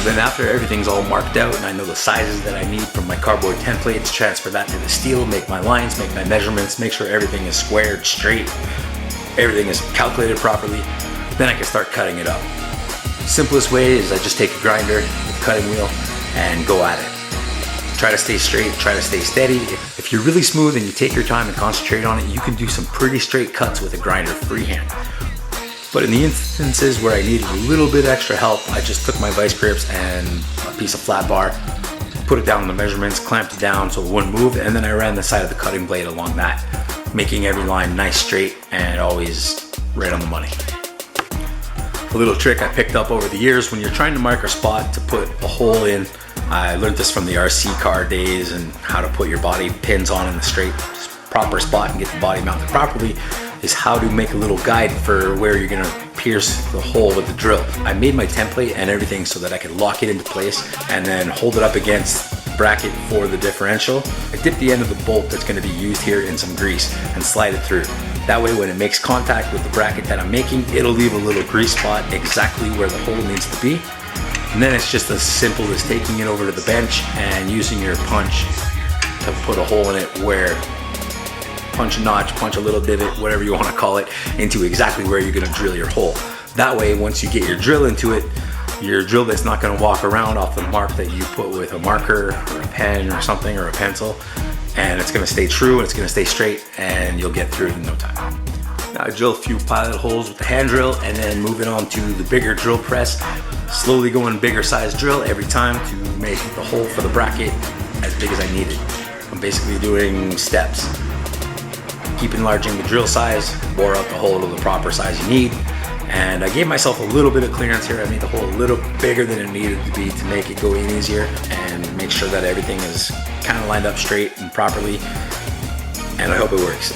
Then after everything's all marked out and I know the sizes that I need from my cardboard templates, transfer that to the steel, make my lines, make my measurements, make sure everything is squared, straight, everything is calculated properly, then I can start cutting it up. Simplest way is I just take a grinder, a cutting wheel, and go at it. Try to stay straight, try to stay steady. If you're really smooth and you take your time and concentrate on it, you can do some pretty straight cuts with a grinder freehand. But in the instances where I needed a little bit extra help, I just took my vice grips and a piece of flat bar, put it down on the measurements, clamped it down so it wouldn't move, and then I ran the side of the cutting blade along that, making every line nice, straight, and always right on the money. A little trick I picked up over the years: when you're trying to mark a spot to put a hole in, I learned this from the RC car days, and how to put your body pins on in the straight, proper spot and get the body mounted properly, is how to make a little guide for where you're gonna pierce the hole with the drill. I made my template and everything so that I could lock it into place and then hold it up against the bracket for the differential. I dip the end of the bolt that's gonna be used here in some grease and slide it through. That way when it makes contact with the bracket that I'm making, it'll leave a little grease spot exactly where the hole needs to be. And then it's just as simple as taking it over to the bench and using your punch to put a hole in it where punch a notch, punch a little divot, whatever you want to call it, into exactly where you're going to drill your hole. That way, once you get your drill into it, your drill bit's not going to walk around off the mark that you put with a marker or a pen or something, or a pencil, and it's going to stay true and it's going to stay straight, and you'll get through it in no time. Now I drill a few pilot holes with the hand drill and then moving on to the bigger drill press, slowly going bigger size drill every time to make the hole for the bracket as big as I need it. I'm basically doing steps. Keep enlarging the drill size, bore out the hole to the proper size you need, and I gave myself a little bit of clearance here. I made the hole a little bigger than it needed to be to make it go in easier and make sure that everything is kind of lined up straight and properly, and I hope it works.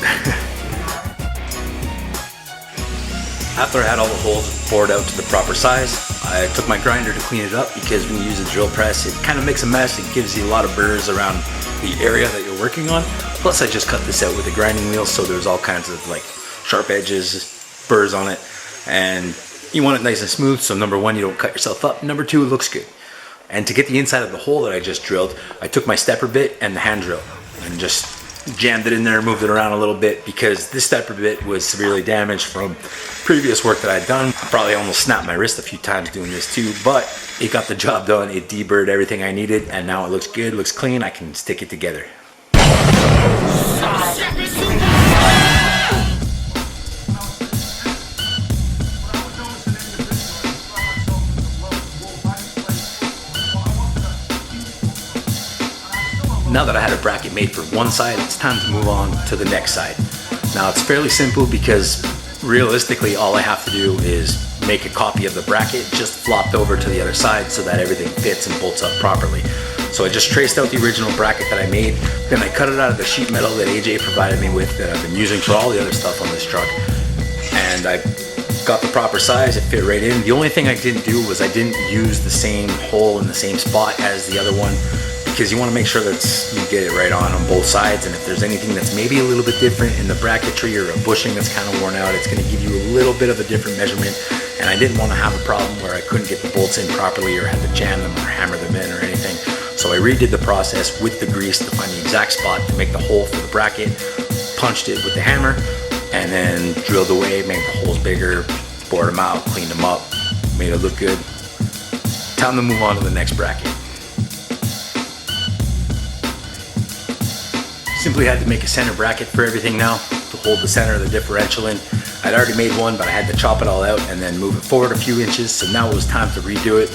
After I had all the holes bored out to the proper size, I took my grinder to clean it up, because when you use a drill press, it kind of makes a mess. It gives you a lot of burrs around the area that you're working on. Plus I just cut this out with a grinding wheel, so there's all kinds of like sharp edges, burrs on it, and you want it nice and smooth, so number one, you don't cut yourself up, number two, it looks good. And to get the inside of the hole that I just drilled, I took my stepper bit and the hand drill and just jammed it in there, moved it around a little bit, because this stepper bit was severely damaged from previous work that I'd done. I probably almost snapped my wrist a few times doing this too, but it got the job done. It deburred everything I needed, and now it looks good, looks clean. I can stick it together. Now that I had a bracket made for one side, it's time to move on to the next side. Now it's fairly simple, because realistically all I have to do is make a copy of the bracket just flopped over to the other side so that everything fits and bolts up properly. So I just traced out the original bracket that I made, then I cut it out of the sheet metal that AJ provided me with, that I've been using for all the other stuff on this truck, and I got the proper size. It fit right in. The only thing I didn't do was I didn't use the same hole in the same spot as the other one, because you want to make sure that you get it right on both sides, and if there's anything that's maybe a little bit different in the bracketry or a bushing that's kind of worn out, it's going to give you a little bit of a different measurement. And I didn't want to have a problem where I couldn't get the bolts in properly or had to jam them or hammer them in or anything. So I redid the process with the grease to find the exact spot to make the hole for the bracket, punched it with the hammer, and then drilled away, made the holes bigger, bored them out, cleaned them up, made it look good. Time to move on to the next bracket. Simply had to make a center bracket for everything now to hold the center of the differential in. I'd already made one, but I had to chop it all out and then move it forward a few inches. So now it was time to redo it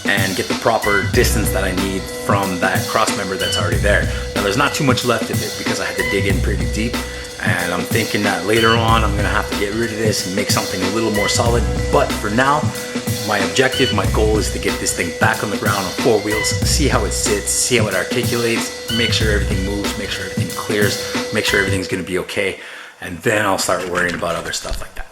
and get the proper distance that I need from that cross member that's already there. Now there's not too much left of it because I had to dig in pretty deep, and I'm thinking that later on I'm gonna have to get rid of this and make something a little more solid. But for now, my objective, my goal is to get this thing back on the ground on 4 wheels, see how it sits, see how it articulates, make sure everything moves, make sure everything clears, make sure everything's gonna be okay, and then I'll start worrying about other stuff like that.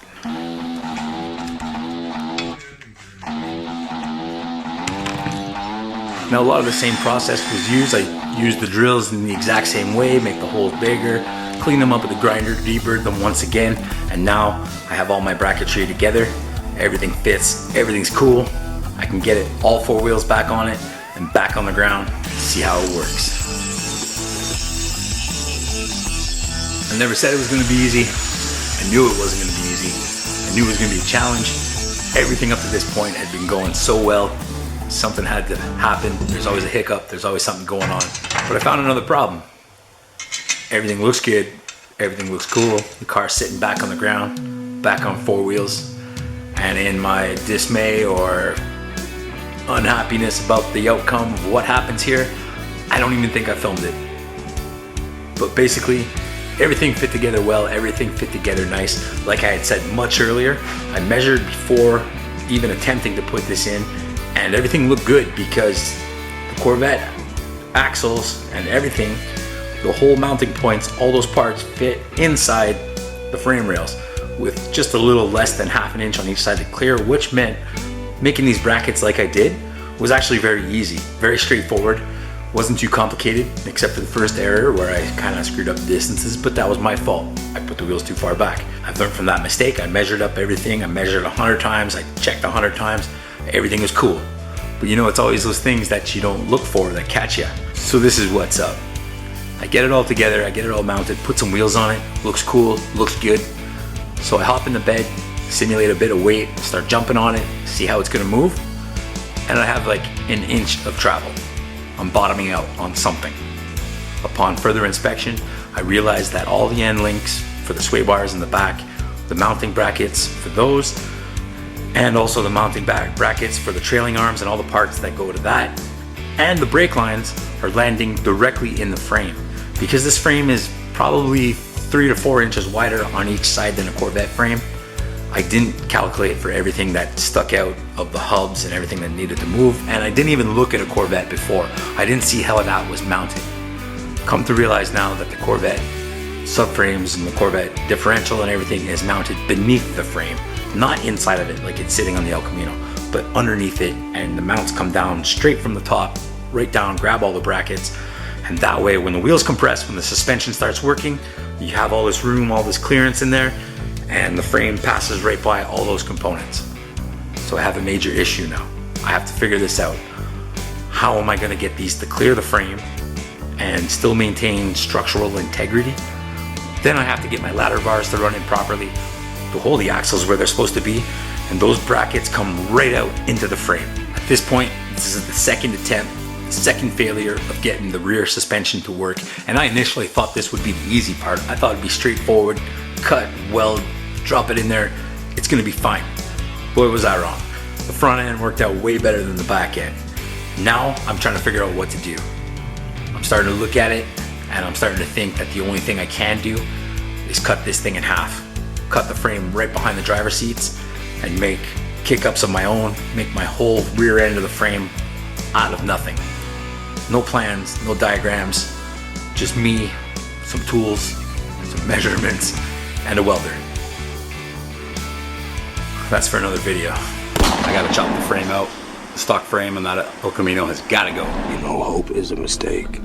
Now a lot of the same process was used. I used the drills in the exact same way, make the holes bigger, clean them up with a grinder, deburr them once again, and now I have all my bracketry together. Everything fits, everything's cool. I can get it all 4 wheels back on it and back on the ground, see how it works. I never said it was gonna be easy. I knew it wasn't gonna be easy. I knew it was gonna be a challenge. Everything up to this point had been going so well. Something had to happen. There's always a hiccup, there's always something going on. But I found another problem. Everything looks good, everything looks cool. The car's sitting back on the ground, back on 4 wheels. And in my dismay or unhappiness about the outcome of what happens here, I don't even think I filmed it. But basically, everything fit together well, everything fit together nice. Like I had said much earlier, I measured before even attempting to put this in, and everything looked good because the Corvette axles and everything, the whole mounting points, all those parts fit inside the frame rails with just a little less than ½ an inch on each side to clear, which meant making these brackets like I did was actually very easy, very straightforward. Wasn't too complicated, except for the first error where I kind of screwed up the distances, but that was my fault. I put the wheels too far back. I've learned from that mistake. I measured up everything. I measured 100 times. I checked 100 times. Everything was cool. But you know, it's always those things that you don't look for that catch you. So this is what's up. I get it all together. I get it all mounted, put some wheels on it. Looks cool, looks good. So I hop in the bed, simulate a bit of weight, start jumping on it, see how it's gonna move. And I have like an inch of travel. I'm bottoming out on something. Upon further inspection, I realized that all the end links for the sway bars in the back, the mounting brackets for those, and also the mounting back brackets for the trailing arms and all the parts that go to that, and the brake lines are landing directly in the frame. Because this frame is probably 3 to 4 inches wider on each side than a Corvette frame, I didn't calculate for everything that stuck out of the hubs and everything that needed to move, and I didn't even look at a Corvette before. I didn't see how that was mounted. Come to realize now that the Corvette subframes and the Corvette differential and everything is mounted beneath the frame, not inside of it like it's sitting on the El Camino, but underneath it, and the mounts come down straight from the top, right down, grab all the brackets, and that way when the wheels compress, when the suspension starts working, you have all this room, all this clearance in there, and the frame passes right by all those components. So I have a major issue now. I have to figure this out. How am I gonna get these to clear the frame and still maintain structural integrity? Then I have to get my ladder bars to run in properly, to hold the axles where they're supposed to be, and those brackets come right out into the frame. At this point, this is the second attempt, the second failure of getting the rear suspension to work, and I initially thought this would be the easy part. I thought it'd be straightforward, cut, weld, drop it in there, it's gonna be fine. Boy, was I wrong. The front end worked out way better than the back end. Now I'm trying to figure out what to do. I'm starting to look at it, and I'm starting to think that the only thing I can do is cut this thing in half. Cut the frame right behind the driver's seats and make kick-ups of my own, make my whole rear end of the frame out of nothing. No plans, no diagrams, just me, some tools, some measurements, and a welder. That's for another video. I gotta chop the frame out, The stock frame on that El Camino has got to go. No hope is a mistake.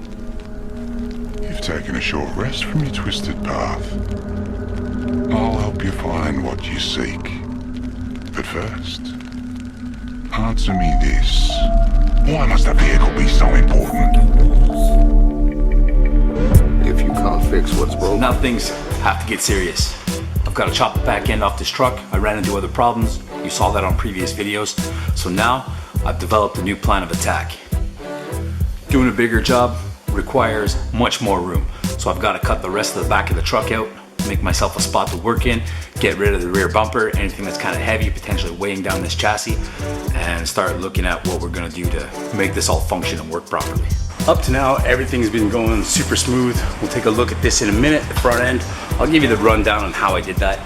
You've taken a short rest from your twisted path. I'll help you find what you seek. But first, answer me this. Why must a vehicle be so important? If you can't fix what's broken. Now things have to get serious. I've got to chop the back end off this truck. I ran into other problems. You saw that on previous videos. So now I've developed a new plan of attack. Doing a bigger job requires much more room. So I've got to cut the rest of the back of the truck out, make myself a spot to work in, get rid of the rear bumper, anything that's kind of heavy, potentially weighing down this chassis, and start looking at what we're gonna do to make this all function and work properly. Up to now, everything's been going super smooth. We'll take a look at this in a minute, the front end. I'll give you the rundown on how I did that.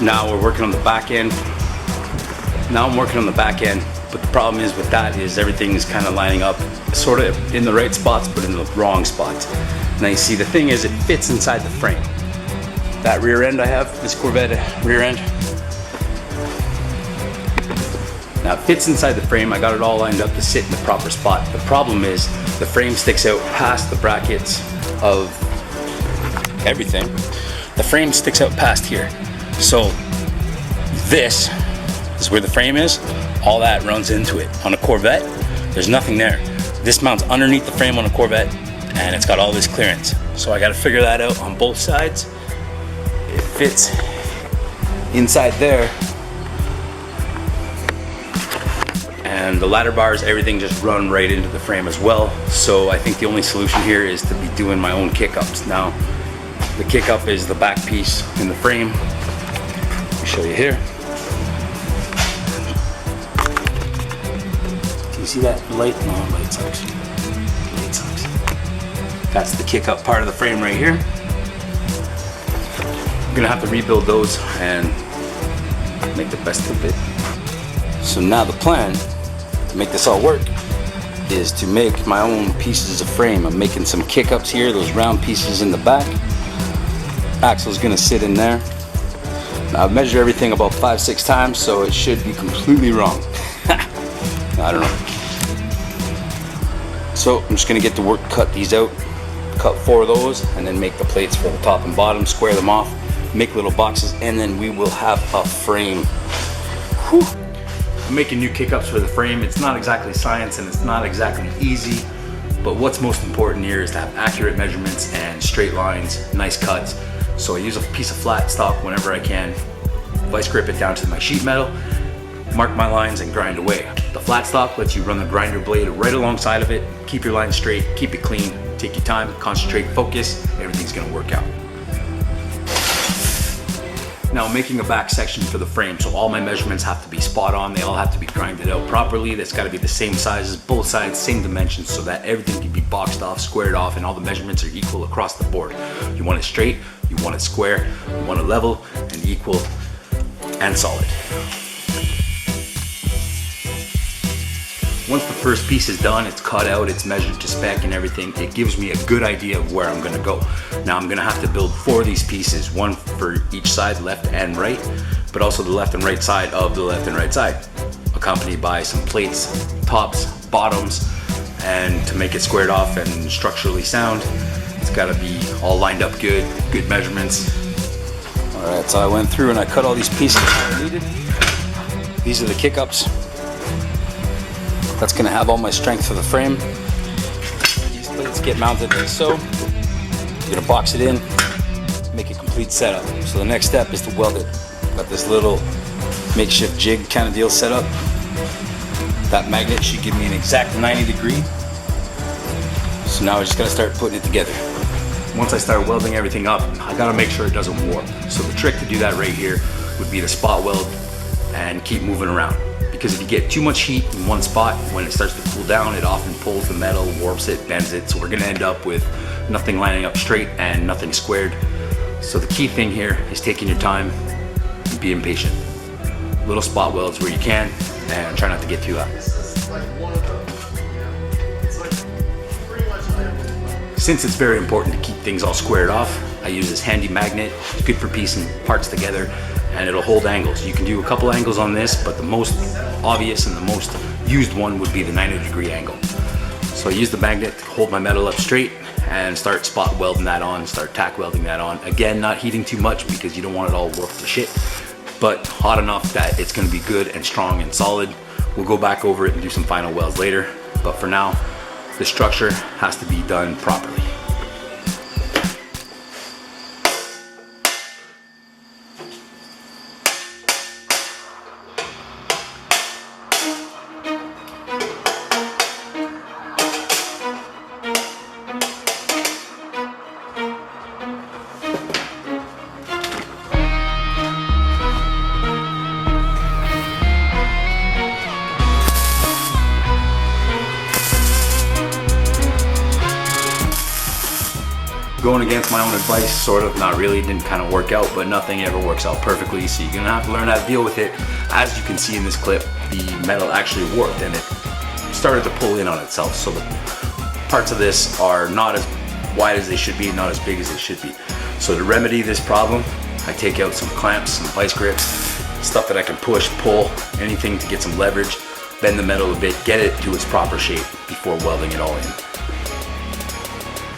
Now we're working on the back end. Now I'm working on the back end, but the problem is with that is everything is kind of lining up sort of in the right spots, but in the wrong spots. Now you see, the thing is, it fits inside the frame. That rear end I have, this Corvette rear end. Now it fits inside the frame. I got it all lined up to sit in the proper spot. The problem is the frame sticks out past the brackets of everything. The frame sticks out past here. So this is where the frame is. All that runs into it. On a Corvette, there's nothing there. This mounts underneath the frame on a Corvette, and it's got all this clearance. So I got to figure that out on both sides. It fits inside there, and the ladder bars, everything just run right into the frame as well. So I think the only solution here is to be doing my own kick-ups. Now the kick-up is the back piece in the frame. Let me show you here. Can you see that light? No, light sucks. Light sucks. That's the kick-up part of the frame right here. I'm gonna have to rebuild those and make the best of it. So now the plan to make this all work is to make my own pieces of frame. I'm making some kick-ups here, those round pieces in the back. Axle's gonna sit in there. Now I've measured everything about 5-6 times, so it should be completely wrong. I don't know. So I'm just gonna get to work, cut these out, cut 4 of those, and then make the plates for the top and bottom, square them off, make little boxes, and then we will have a frame. Whew. I'm making new kick-ups for the frame. It's not exactly science and it's not exactly easy, but what's most important here is to have accurate measurements and straight lines, nice cuts. So I use a piece of flat stock whenever I can, vice grip it down to my sheet metal, mark my lines and grind away. The flat stock lets you run the grinder blade right alongside of it, keep your lines straight, keep it clean, take your time, concentrate, focus, everything's gonna work out. Now I'm making a back section for the frame, so all my measurements have to be spot on. They all have to be grinded out properly. That's got to be the same sizes, both sides, same dimensions, so that everything can be boxed off, squared off, and all the measurements are equal across the board. You want it straight, you want it square, you want it level and equal and solid. Once the first piece is done, it's cut out, it's measured to spec and everything, it gives me a good idea of where I'm gonna go. Now I'm gonna have to build 4 of these pieces, one for each side, left and right, but also the left and right side of the left and right side, accompanied by some plates, tops, bottoms, and to make it squared off and structurally sound, it's gotta be all lined up good measurements. All right, so I went through and I cut all these pieces that I needed. These are the kick-ups. That's gonna have all my strength for the frame. These plates get mounted like so. You're gonna box it in, make a complete setup. So the next step is to weld it. Got this little makeshift jig kind of deal set up. That magnet should give me an exact 90 degree. So now I just gotta start putting it together. Once I start welding everything up, I gotta make sure it doesn't warp. So the trick to do that right here would be to spot weld and keep moving around. Because if you get too much heat in one spot, when it starts to cool down, it often pulls the metal, warps it, bends it. So we're gonna end up with nothing lining up straight and nothing squared. So the key thing here is taking your time and being patient. Little spot welds where you can, and try not to get too hot. Since it's very important to keep things all squared off, I use this handy magnet. It's good for piecing parts together, and it'll hold angles. You can do a couple angles on this, but the most obvious and the most used one would be the 90-degree angle. So I use the magnet to hold my metal up straight and start spot welding that on, start tack welding that on. Again, not heating too much because you don't want it all warped to shit, but hot enough that it's gonna be good and strong and solid. We'll go back over it and do some final welds later, but for now, the structure has to be done properly. Going against my own advice, sort of, not really, didn't kind of work out, but nothing ever works out perfectly, so you're gonna have to learn how to deal with it. As you can see in this clip, the metal actually warped and it started to pull in on itself, so the parts of this are not as wide as they should be, not as big as they should be. So to remedy this problem, I take out some clamps, some vice grips, stuff that I can push, pull, anything to get some leverage, bend the metal a bit, get it to its proper shape before welding it all in.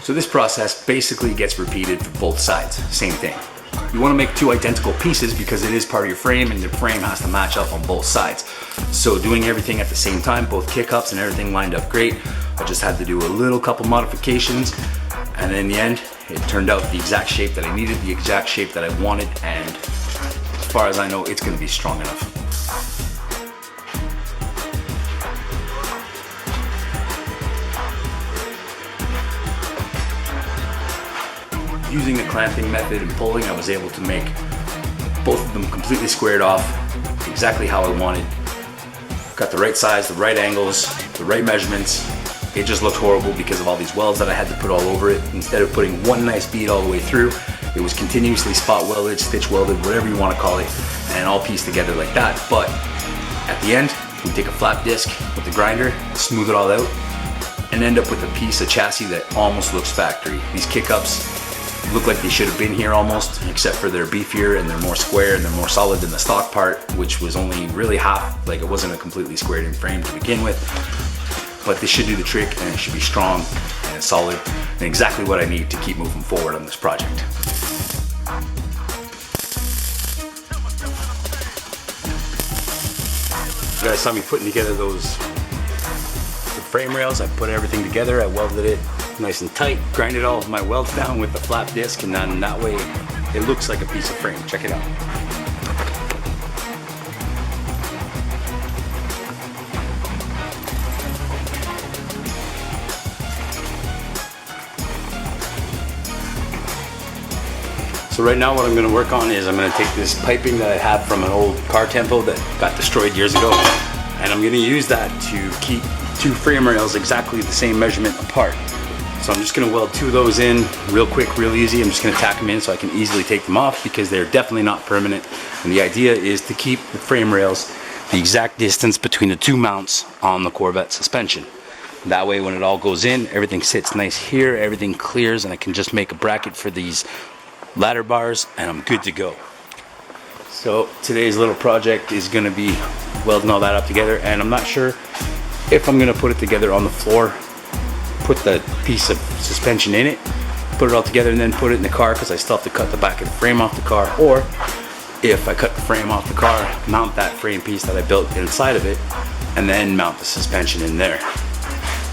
So this process basically gets repeated for both sides, same thing. You want to make two identical pieces because it is part of your frame and the frame has to match up on both sides. So doing everything at the same time, both kick-ups and everything lined up great. I just had to do a couple modifications, and in the end, it turned out the exact shape that I needed, the exact shape that I wanted, and as far as I know, it's going to be strong enough. Using the clamping method and pulling, I was able to make both of them completely squared off, exactly how I wanted. Got the right size, the right angles, the right measurements. It just looked horrible because of all these welds that I had to put all over it. Instead of putting one nice bead all the way through, it was continuously spot welded, stitch welded, whatever you want to call it, and all pieced together like that. But at the end, we take a flat disc with the grinder, smooth it all out, and end up with a piece of chassis that almost looks factory. These kick-ups look like they should have been here almost, except for they're beefier and they're more square and they're more solid than the stock part, which was only really half, like it wasn't a completely squared in frame to begin with. But they should do the trick and it should be strong and solid and exactly what I need to keep moving forward on this project. You guys saw me putting together the frame rails. I put everything together, I welded it nice and tight, grinded all of my welds down with the flap disc, and then that way it looks like a piece of frame. Check it out. So right now what I'm going to work on is I'm going to take this piping that I have from an old car tempo that got destroyed years ago, and I'm going to use that to keep two frame rails exactly the same measurement apart. So I'm just going to weld two of those in real quick, real easy. I'm just going to tack them in so I can easily take them off because they're definitely not permanent. And the idea is to keep the frame rails the exact distance between the two mounts on the Corvette suspension. That way when it all goes in, everything sits nice here, everything clears, and I can just make a bracket for these ladder bars and I'm good to go. So today's little project is going to be welding all that up together, and I'm not sure if I'm going to put it together on the floor, put the piece of suspension in it, put it all together and then put it in the car because I still have to cut the back of the frame off the car, or if I cut the frame off the car, mount that frame piece that I built inside of it and then mount the suspension in there.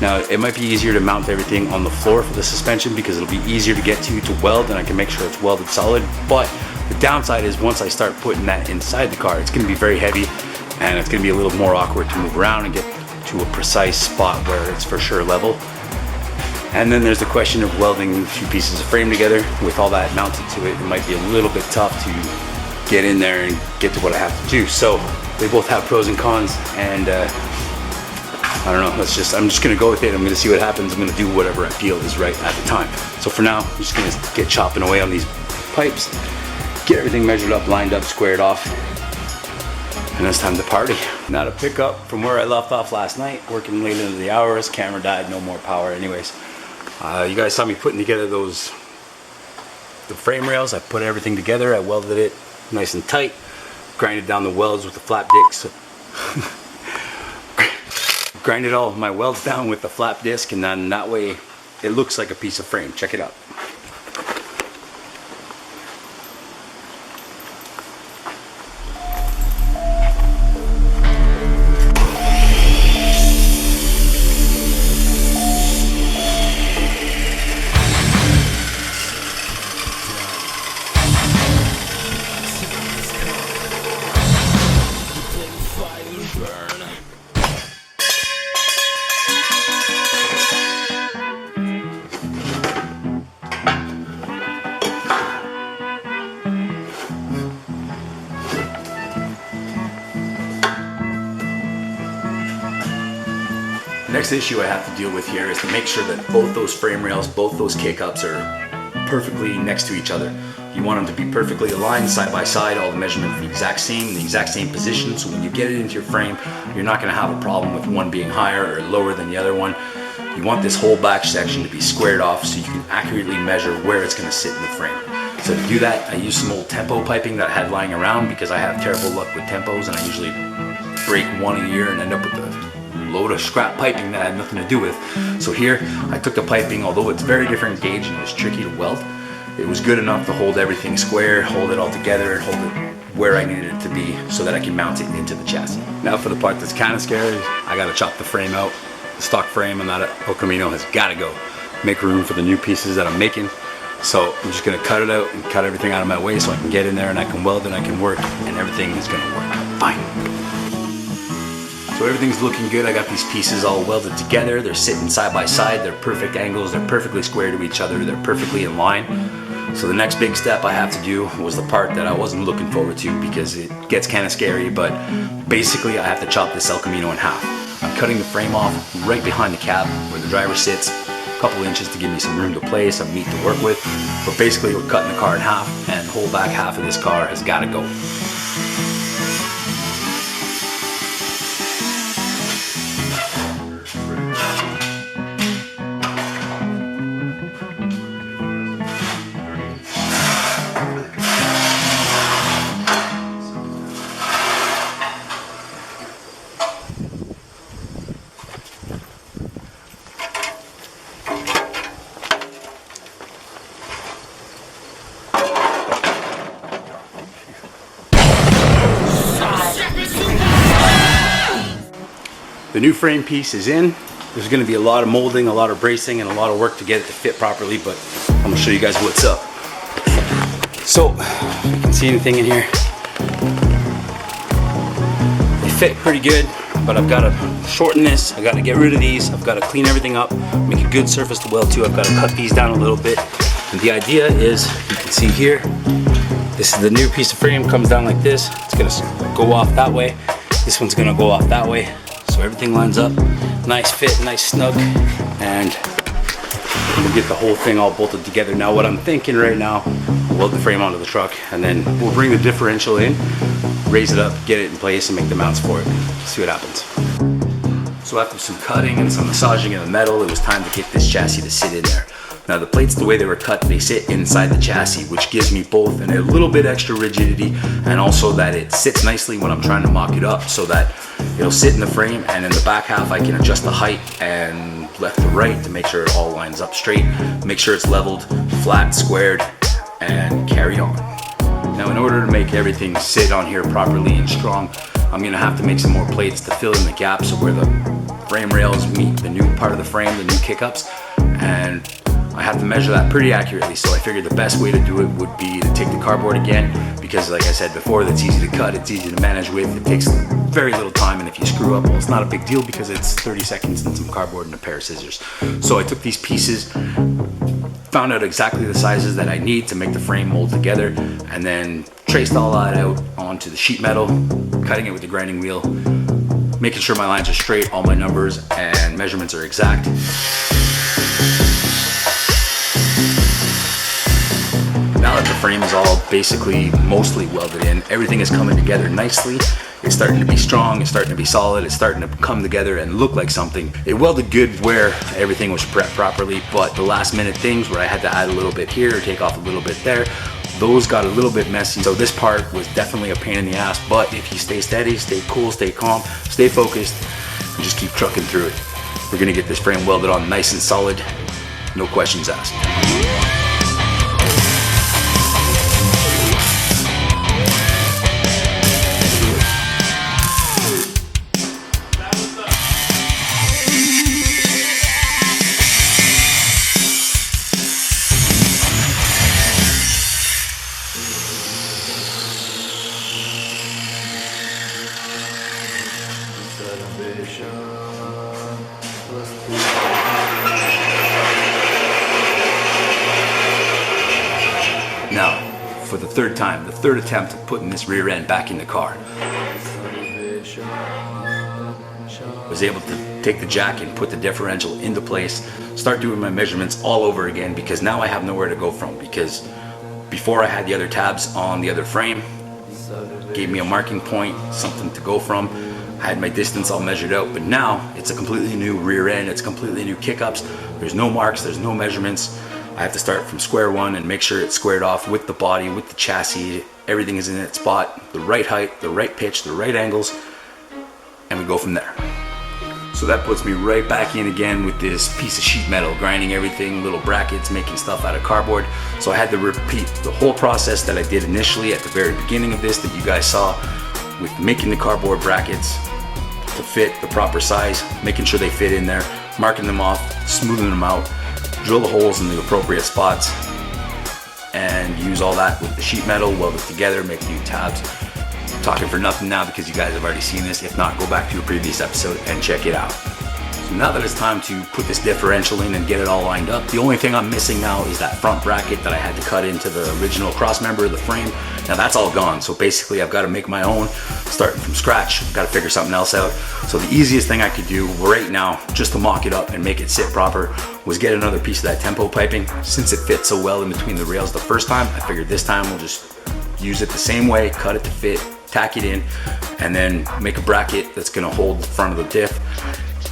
Now it might be easier to mount everything on the floor for the suspension because it'll be easier to get to weld and I can make sure it's welded solid, but the downside is once I start putting that inside the car, it's going to be very heavy and it's going to be a little more awkward to move around and get to a precise spot where it's for sure level. And then there's the question of welding two pieces of frame together. With all that mounted to it, it might be a little bit tough to get in there and get to what I have to do. So they both have pros and cons, and I don't know, I'm just gonna go with it. I'm gonna see what happens. I'm gonna do whatever I feel is right at the time. So for now, I'm just gonna get chopping away on these pipes, get everything measured up, lined up, squared off, and it's time to party. Now to pick up from where I left off last night, working late into the hours, camera died, no more power anyways. You guys saw me putting together the frame rails. I put everything together, I welded it nice and tight, grinded down the welds with the flap disc. grinded all of my welds down with the flap disc, and then that way it looks like a piece of frame. Check it out. Next issue I have to deal with here is to make sure that both those frame rails, both those kick-ups are perfectly next to each other. You want them to be perfectly aligned side by side, all the measurements the exact same position, so when you get it into your frame, you're not going to have a problem with one being higher or lower than the other one. You want this whole back section to be squared off so you can accurately measure where it's going to sit in the frame. So to do that, I use some old tempo piping that I had lying around because I have terrible luck with tempos and I usually break one a year and end up with a load of scrap piping that I had nothing to do with. So here, I took the piping, although it's very different gauge and it was tricky to weld, it was good enough to hold everything square, hold it all together, and hold it where I needed it to be so that I can mount it into the chassis. Now for the part that's kind of scary, I gotta chop the frame out. The stock frame on that El Camino has gotta go. Make room for the new pieces that I'm making. So I'm just gonna cut it out and cut everything out of my way so I can get in there and I can weld and I can work and everything is gonna work fine. So everything's looking good. I got these pieces all welded together. They're sitting side by side. They're perfect angles. They're perfectly square to each other. They're perfectly in line. So the next big step I have to do was the part that I wasn't looking forward to because it gets kind of scary, but basically I have to chop this El Camino in half. I'm cutting the frame off right behind the cab where the driver sits, a couple inches to give me some room to play, some meat to work with. But basically we're cutting the car in half and the whole back half of this car has got to go. The new frame piece is in. There's going to be a lot of molding, a lot of bracing, and a lot of work to get it to fit properly, but I'm going to show you guys what's up. So, if you can see anything in here, they fit pretty good, but I've got to shorten this, I've got to get rid of these, I've got to clean everything up, make a good surface to weld to. I've got to cut these down a little bit, and the idea is, you can see here, this is the new piece of frame, comes down like this, it's going to go off that way, this one's going to go off that way. So everything lines up, nice fit, nice snug, and we'll get the whole thing all bolted together. Now what I'm thinking right now, we'll weld the frame onto the truck and then we'll bring the differential in, raise it up, get it in place and make the mounts for it. See what happens. So after some cutting and some massaging of the metal, it was time to get this chassis to sit in there. Now the plates, the way they were cut, they sit inside the chassis, which gives me both and a little bit extra rigidity and also that it sits nicely when I'm trying to mock it up so that it'll sit in the frame, and in the back half I can adjust the height and left to right to make sure it all lines up straight, make sure it's leveled, flat, squared, and carry on. Now in order to make everything sit on here properly and strong, I'm gonna have to make some more plates to fill in the gaps of where the frame rails meet the new part of the frame, the new kick-ups, and I have to measure that pretty accurately, so I figured the best way to do it would be to take the cardboard again, because like I said before, that's easy to cut, it's easy to manage with, it takes very little time, and if you screw up, well, it's not a big deal because it's 30 seconds and some cardboard and a pair of scissors. So I took these pieces, found out exactly the sizes that I need to make the frame mold together, and then traced all that out onto the sheet metal, cutting it with the grinding wheel, making sure my lines are straight, all my numbers and measurements are exact. Now that the frame is all basically mostly welded in, everything is coming together nicely. It's starting to be strong, it's starting to be solid, it's starting to come together and look like something. It welded good where everything was prepped properly, but the last minute things where I had to add a little bit here, take off a little bit there, those got a little bit messy. So this part was definitely a pain in the ass, but if you stay steady, stay cool, stay calm, stay focused, and just keep trucking through it. We're gonna get this frame welded on nice and solid, no questions asked. Now, for the third time, the third attempt at putting this rear end back in the car. Was able to take the jack and put the differential into place, start doing my measurements all over again, because now I have nowhere to go from, because before I had the other tabs on the other frame, gave me a marking point, something to go from. I had my distance all measured out, but now it's a completely new rear end, it's completely new kickups. There's no marks, there's no measurements. I have to start from square one and make sure it's squared off with the body, with the chassis. Everything is in its spot, the right height, the right pitch, the right angles, and we go from there. So that puts me right back in again with this piece of sheet metal, grinding everything, little brackets, making stuff out of cardboard. So I had to repeat the whole process that I did initially at the very beginning of this that you guys saw, with making the cardboard brackets to fit the proper size, making sure they fit in there, marking them off, smoothing them out, drill the holes in the appropriate spots, and use all that with the sheet metal, weld it together, make new tabs. I'm talking for nothing now because you guys have already seen this. If not, go back to a previous episode and check it out. So now that it's time to put this differential in and get it all lined up, the only thing I'm missing now is that front bracket that I had to cut into the original cross member of the frame. Now that's all gone, so basically I've got to make my own, starting from scratch. I've got to figure something else out. So the easiest thing I could do right now, just to mock it up and make it sit proper, was get another piece of that tempo piping. Since it fit so well in between the rails the first time, I figured this time we'll just use it the same way, cut it to fit, tack it in, and then make a bracket that's going to hold the front of the diff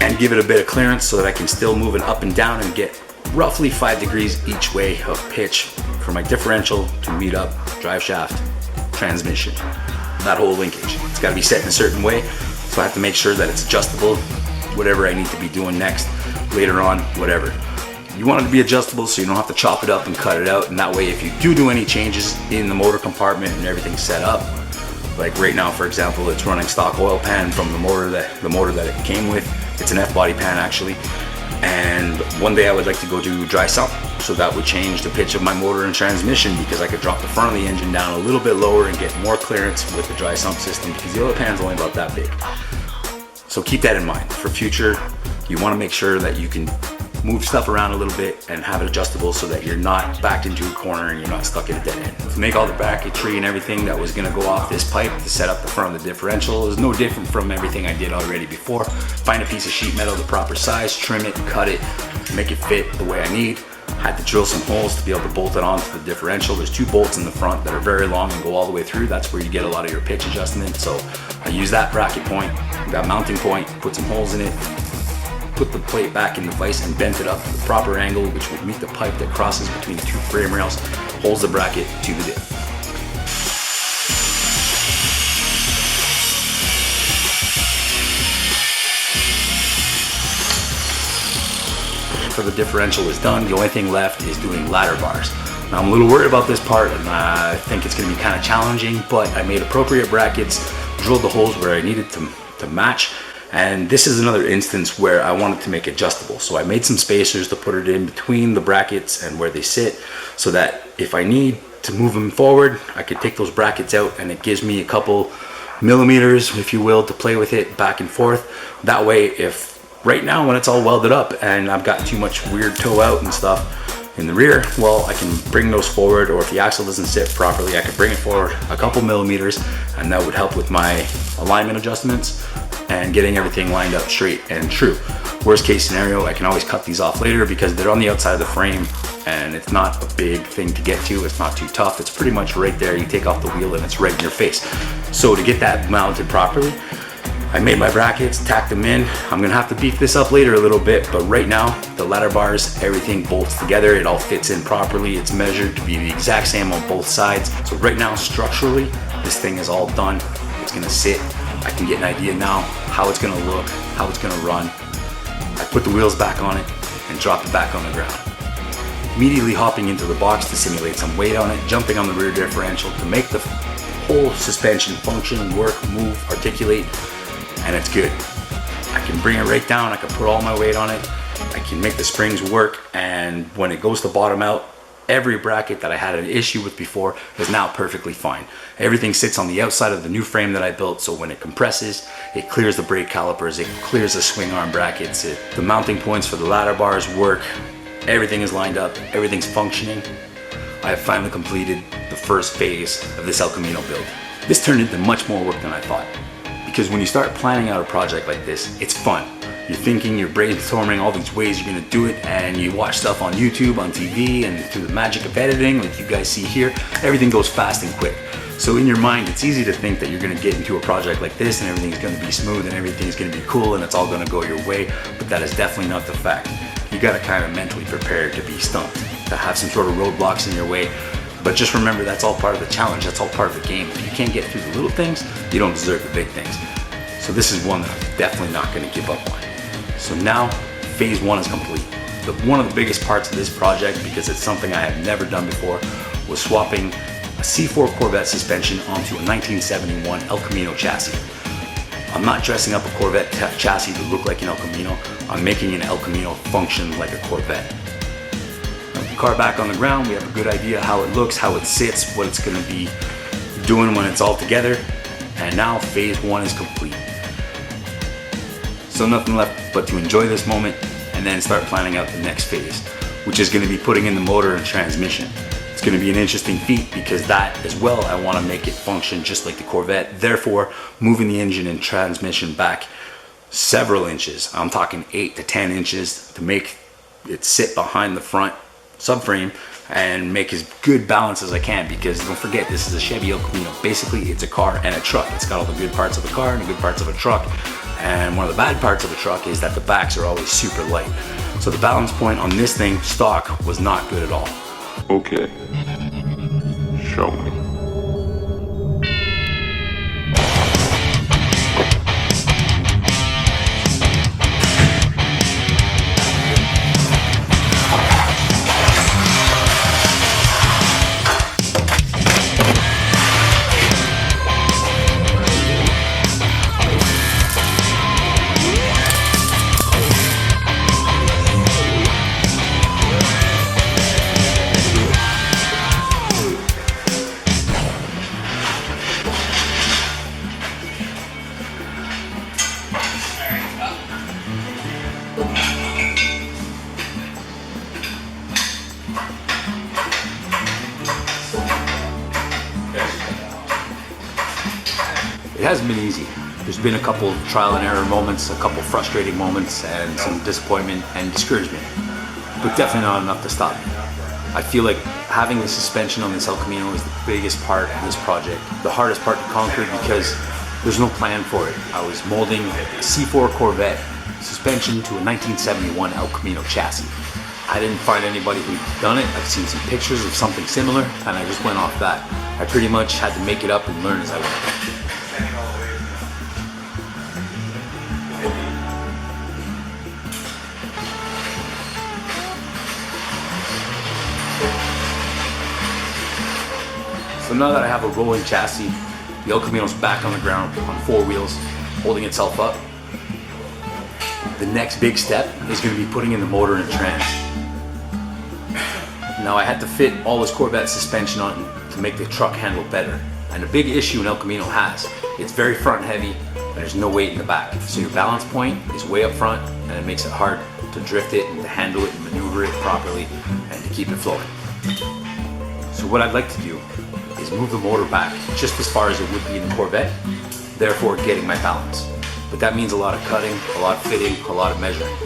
and give it a bit of clearance so that I can still move it up and down and get roughly 5 degrees each way of pitch for my differential to meet up drive shaft, transmission, that whole linkage. It's got to be set in a certain way, so I have to make sure that it's adjustable, whatever I need to be doing next, later on, whatever. You want it to be adjustable so you don't have to chop it up and cut it out, and that way if you do any changes in the motor compartment and everything's set up, like right now for example, it's running stock oil pan from the motor that it came with. It's an F-body pan actually, and one day I would like to go do dry sump, so that would change the pitch of my motor and transmission, because I could drop the front of the engine down a little bit lower and get more clearance with the dry sump system, because the oil pan's only about that big. So keep that in mind for future. You want to make sure that you can move stuff around a little bit and have it adjustable so that you're not backed into a corner and you're not stuck in a dead end. To make all the bracketry and everything that was going to go off this pipe to set up the front of the differential is no different from everything I did already before. Find a piece of sheet metal the proper size, trim it, cut it, make it fit the way I need. Had to drill some holes to be able to bolt it onto the differential. There's 2 bolts in the front that are very long and go all the way through. That's where you get a lot of your pitch adjustment. So I use that bracket point, that mounting point, put some holes in it, put the plate back in the vise and bent it up to the proper angle, which would meet the pipe that crosses between the 2 frame rails, holds the bracket to the diff. For the differential is done, the only thing left is doing ladder bars. Now I'm a little worried about this part, and I think it's going to be kind of challenging, but I made appropriate brackets, drilled the holes where I needed to match. And this is another instance where I wanted to make it adjustable. So I made some spacers to put it in between the brackets and where they sit, so that if I need to move them forward, I could take those brackets out and it gives me a couple millimeters, if you will, to play with it back and forth. That way, if right now when it's all welded up and I've got too much weird toe out and stuff in the rear, well, I can bring those forward, or if the axle doesn't sit properly, I can bring it forward a couple millimeters, and that would help with my alignment adjustments and getting everything lined up straight and true. Worst case scenario, I can always cut these off later because they're on the outside of the frame and it's not a big thing to get to. It's not too tough. It's pretty much right there. You take off the wheel and it's right in your face. So to get that mounted properly, I made my brackets, tacked them in. I'm gonna have to beef this up later a little bit, but right now, the ladder bars, everything bolts together. It all fits in properly. It's measured to be the exact same on both sides. So right now, structurally, this thing is all done. It's gonna sit I can get an idea now how it's gonna look, how it's gonna run. I put the wheels back on it and dropped it back on the ground. Immediately hopping into the box to simulate some weight on it, jumping on the rear differential to make the whole suspension function, work, move, articulate, and it's good. I can bring it right down, I can put all my weight on it, I can make the springs work, and when it goes to bottom out, every bracket that I had an issue with before is now perfectly fine. Everything sits on the outside of the new frame that I built, so when it compresses, it clears the brake calipers, it clears the swing arm brackets, the mounting points for the ladder bars work, everything is lined up, everything's functioning. I have finally completed the first phase of this El Camino build. This turned into much more work than I thought, because when you start planning out a project like this, it's fun. You're thinking, you're brainstorming all these ways you're gonna do it, and you watch stuff on YouTube, on TV, and through the magic of editing, like you guys see here, everything goes fast and quick. So in your mind, it's easy to think that you're gonna get into a project like this and everything's gonna be smooth and everything's gonna be cool and it's all gonna go your way, but that is definitely not the fact. You gotta kind of mentally prepare to be stumped, to have some sort of roadblocks in your way. But just remember, that's all part of the challenge, that's all part of the game. If you can't get through the little things, you don't deserve the big things. So this is one that I'm definitely not gonna give up on. So now, phase one is complete. One of the biggest parts of this project, because it's something I have never done before, was swapping a C4 Corvette suspension onto a 1971 El Camino chassis. I'm not dressing up a Corvette chassis to look like an El Camino, I'm making an El Camino function like a Corvette. Now, the car back on the ground, we have a good idea how it looks, how it sits, what it's gonna be doing when it's all together, and now phase one is complete. So nothing left but to enjoy this moment and then start planning out the next phase, which is going to be putting in the motor and transmission. It's going to be an interesting feat because that as well, I want to make it function just like the Corvette. Therefore, moving the engine and transmission back several inches, I'm talking 8 to 10 inches, to make it sit behind the front subframe and make as good balance as I can, because don't forget, this is a Chevy El Camino. Basically, it's a car and a truck. It's got all the good parts of a car and the good parts of a truck. And one of the bad parts of the truck is that the backs are always super light. So the balance point on this thing, stock, was not good at all. Okay. Show me. It hasn't been easy. There's been a couple trial and error moments, a couple frustrating moments, and some disappointment and discouragement, but definitely not enough to stop me. I feel like having the suspension on this El Camino is the biggest part of this project, the hardest part to conquer, because there's no plan for it. I was molding a C4 Corvette suspension to a 1971 El Camino chassis. I didn't find anybody who'd done it. I've seen some pictures of something similar, and I just went off that. I pretty much had to make it up and learn as I went. So now that I have a rolling chassis, the El Camino's back on the ground on 4 wheels, holding itself up. The next big step is going to be putting in the motor and trans. Now I had to fit all this Corvette suspension on to make the truck handle better. And a big issue an El Camino has, it's very front heavy, and there's no weight in the back. So your balance point is way up front, and it makes it hard to drift it and to handle it and maneuver it properly and to keep it flowing. So what I'd like to do is move the motor back just as far as it would be in the Corvette, therefore getting my balance. But that means a lot of cutting, a lot of fitting, a lot of measuring.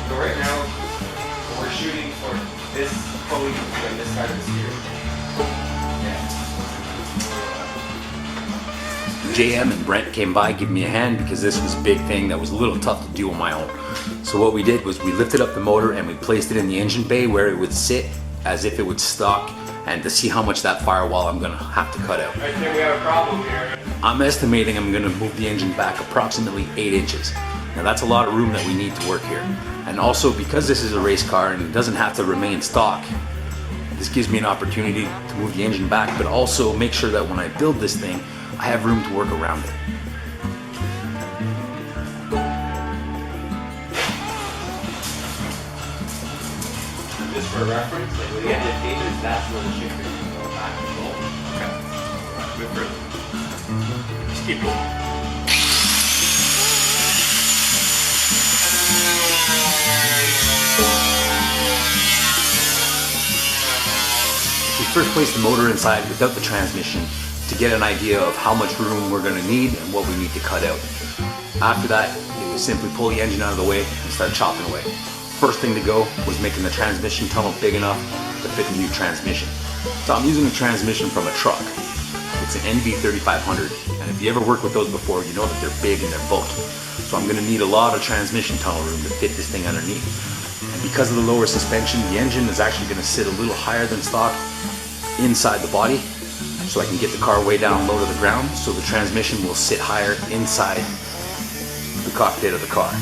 So right now, we're shooting for this pulley and this side of the steering. JM and Brent came by, give me a hand, because this was a big thing that was a little tough to do on my own. So what we did was we lifted up the motor and we placed it in the engine bay where it would sit as if it would stock, and to see how much that firewall I'm gonna have to cut out. I think we have a problem here. I'm estimating I'm gonna move the engine back approximately 8 inches. Now that's a lot of room that we need to work here. And also, because this is a race car and it doesn't have to remain stock, this gives me an opportunity to move the engine back, but also make sure that when I build this thing, I have room to work around it. Just for reference, like with the end of pages, that's where the shifter can go back and forth. Okay. Move further. Just keep going. We first placed the motor inside without the transmission to get an idea of how much room we're gonna need and what we need to cut out. After that, it was simply pull the engine out of the way and start chopping away. First thing to go was making the transmission tunnel big enough to fit the new transmission. So I'm using a transmission from a truck. It's an NV3500, and if you ever worked with those before, you know that they're big and they're bulky. So I'm gonna need a lot of transmission tunnel room to fit this thing underneath. And because of the lower suspension, the engine is actually gonna sit a little higher than stock inside the body, so I can get the car way down low to the ground, so the transmission will sit higher inside the cockpit of the car.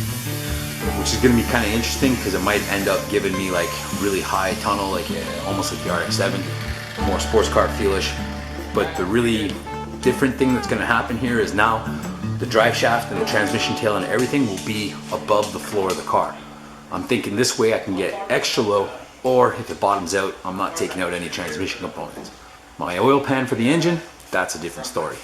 Which is going to be kind of interesting because it might end up giving me like really high tunnel, like almost like the RX-7, more sports car feelish. But the really different thing that's going to happen here is now the drive shaft and the transmission tail and everything will be above the floor of the car. I'm thinking this way I can get extra low, or if it bottoms out, I'm not taking out any transmission components. My oil pan for the engine, that's a different story.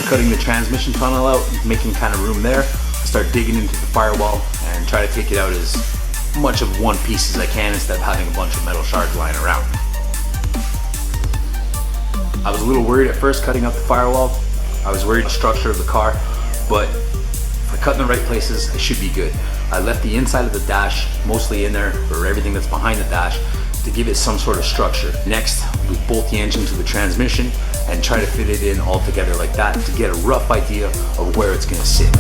Cutting the transmission tunnel out, making kind of room there, start digging into the firewall and try to take it out as much of one piece as I can instead of having a bunch of metal shards lying around. I was a little worried at first cutting out the firewall. I was worried the structure of the car, but if I cut in the right places, I should be good. I left the inside of the dash mostly in there for everything that's behind the dash to give it some sort of structure. Next, we bolt the engine to the transmission and try to fit it in all together like that to get a rough idea of where it's gonna sit.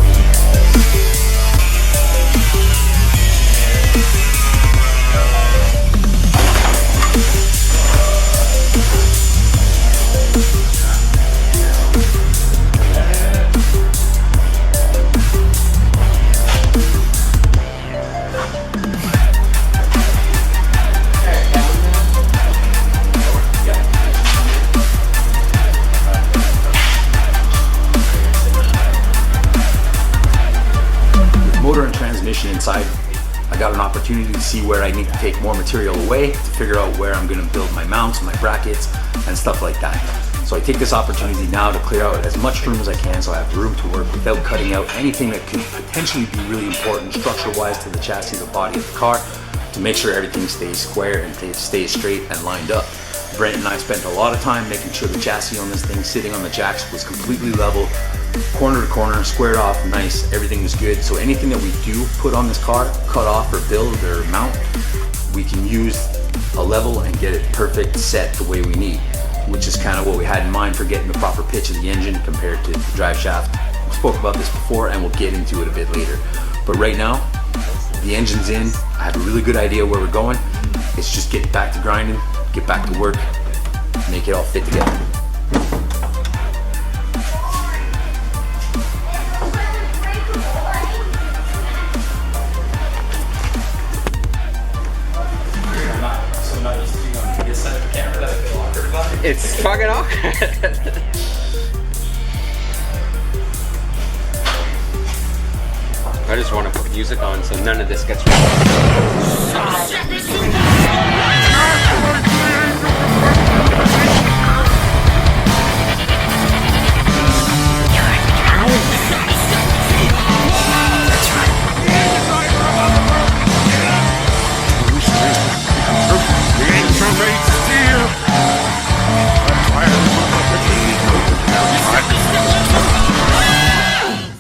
Inside, I got an opportunity to see where I need to take more material away to figure out where I'm going to build my mounts, my brackets, and stuff like that. So I take this opportunity now to clear out as much room as I can so I have room to work without cutting out anything that could potentially be really important structure-wise to the chassis, the body of the car, to make sure everything stays square and stays straight and lined up. Brent and I spent a lot of time making sure the chassis on this thing sitting on the jacks was completely level, corner to corner, squared off, nice, everything was good. So anything that we do put on this car, cut off or build or mount, we can use a level and get it perfect set the way we need, which is kind of what we had in mind for getting the proper pitch of the engine compared to the drive shaft. We spoke about this before and we'll get into it a bit later. But right now, the engine's in, I have a really good idea where we're going. It's just get back to grinding, get back to work, make it all fit together. It's fucking awkward. I just want to put music on so none of this gets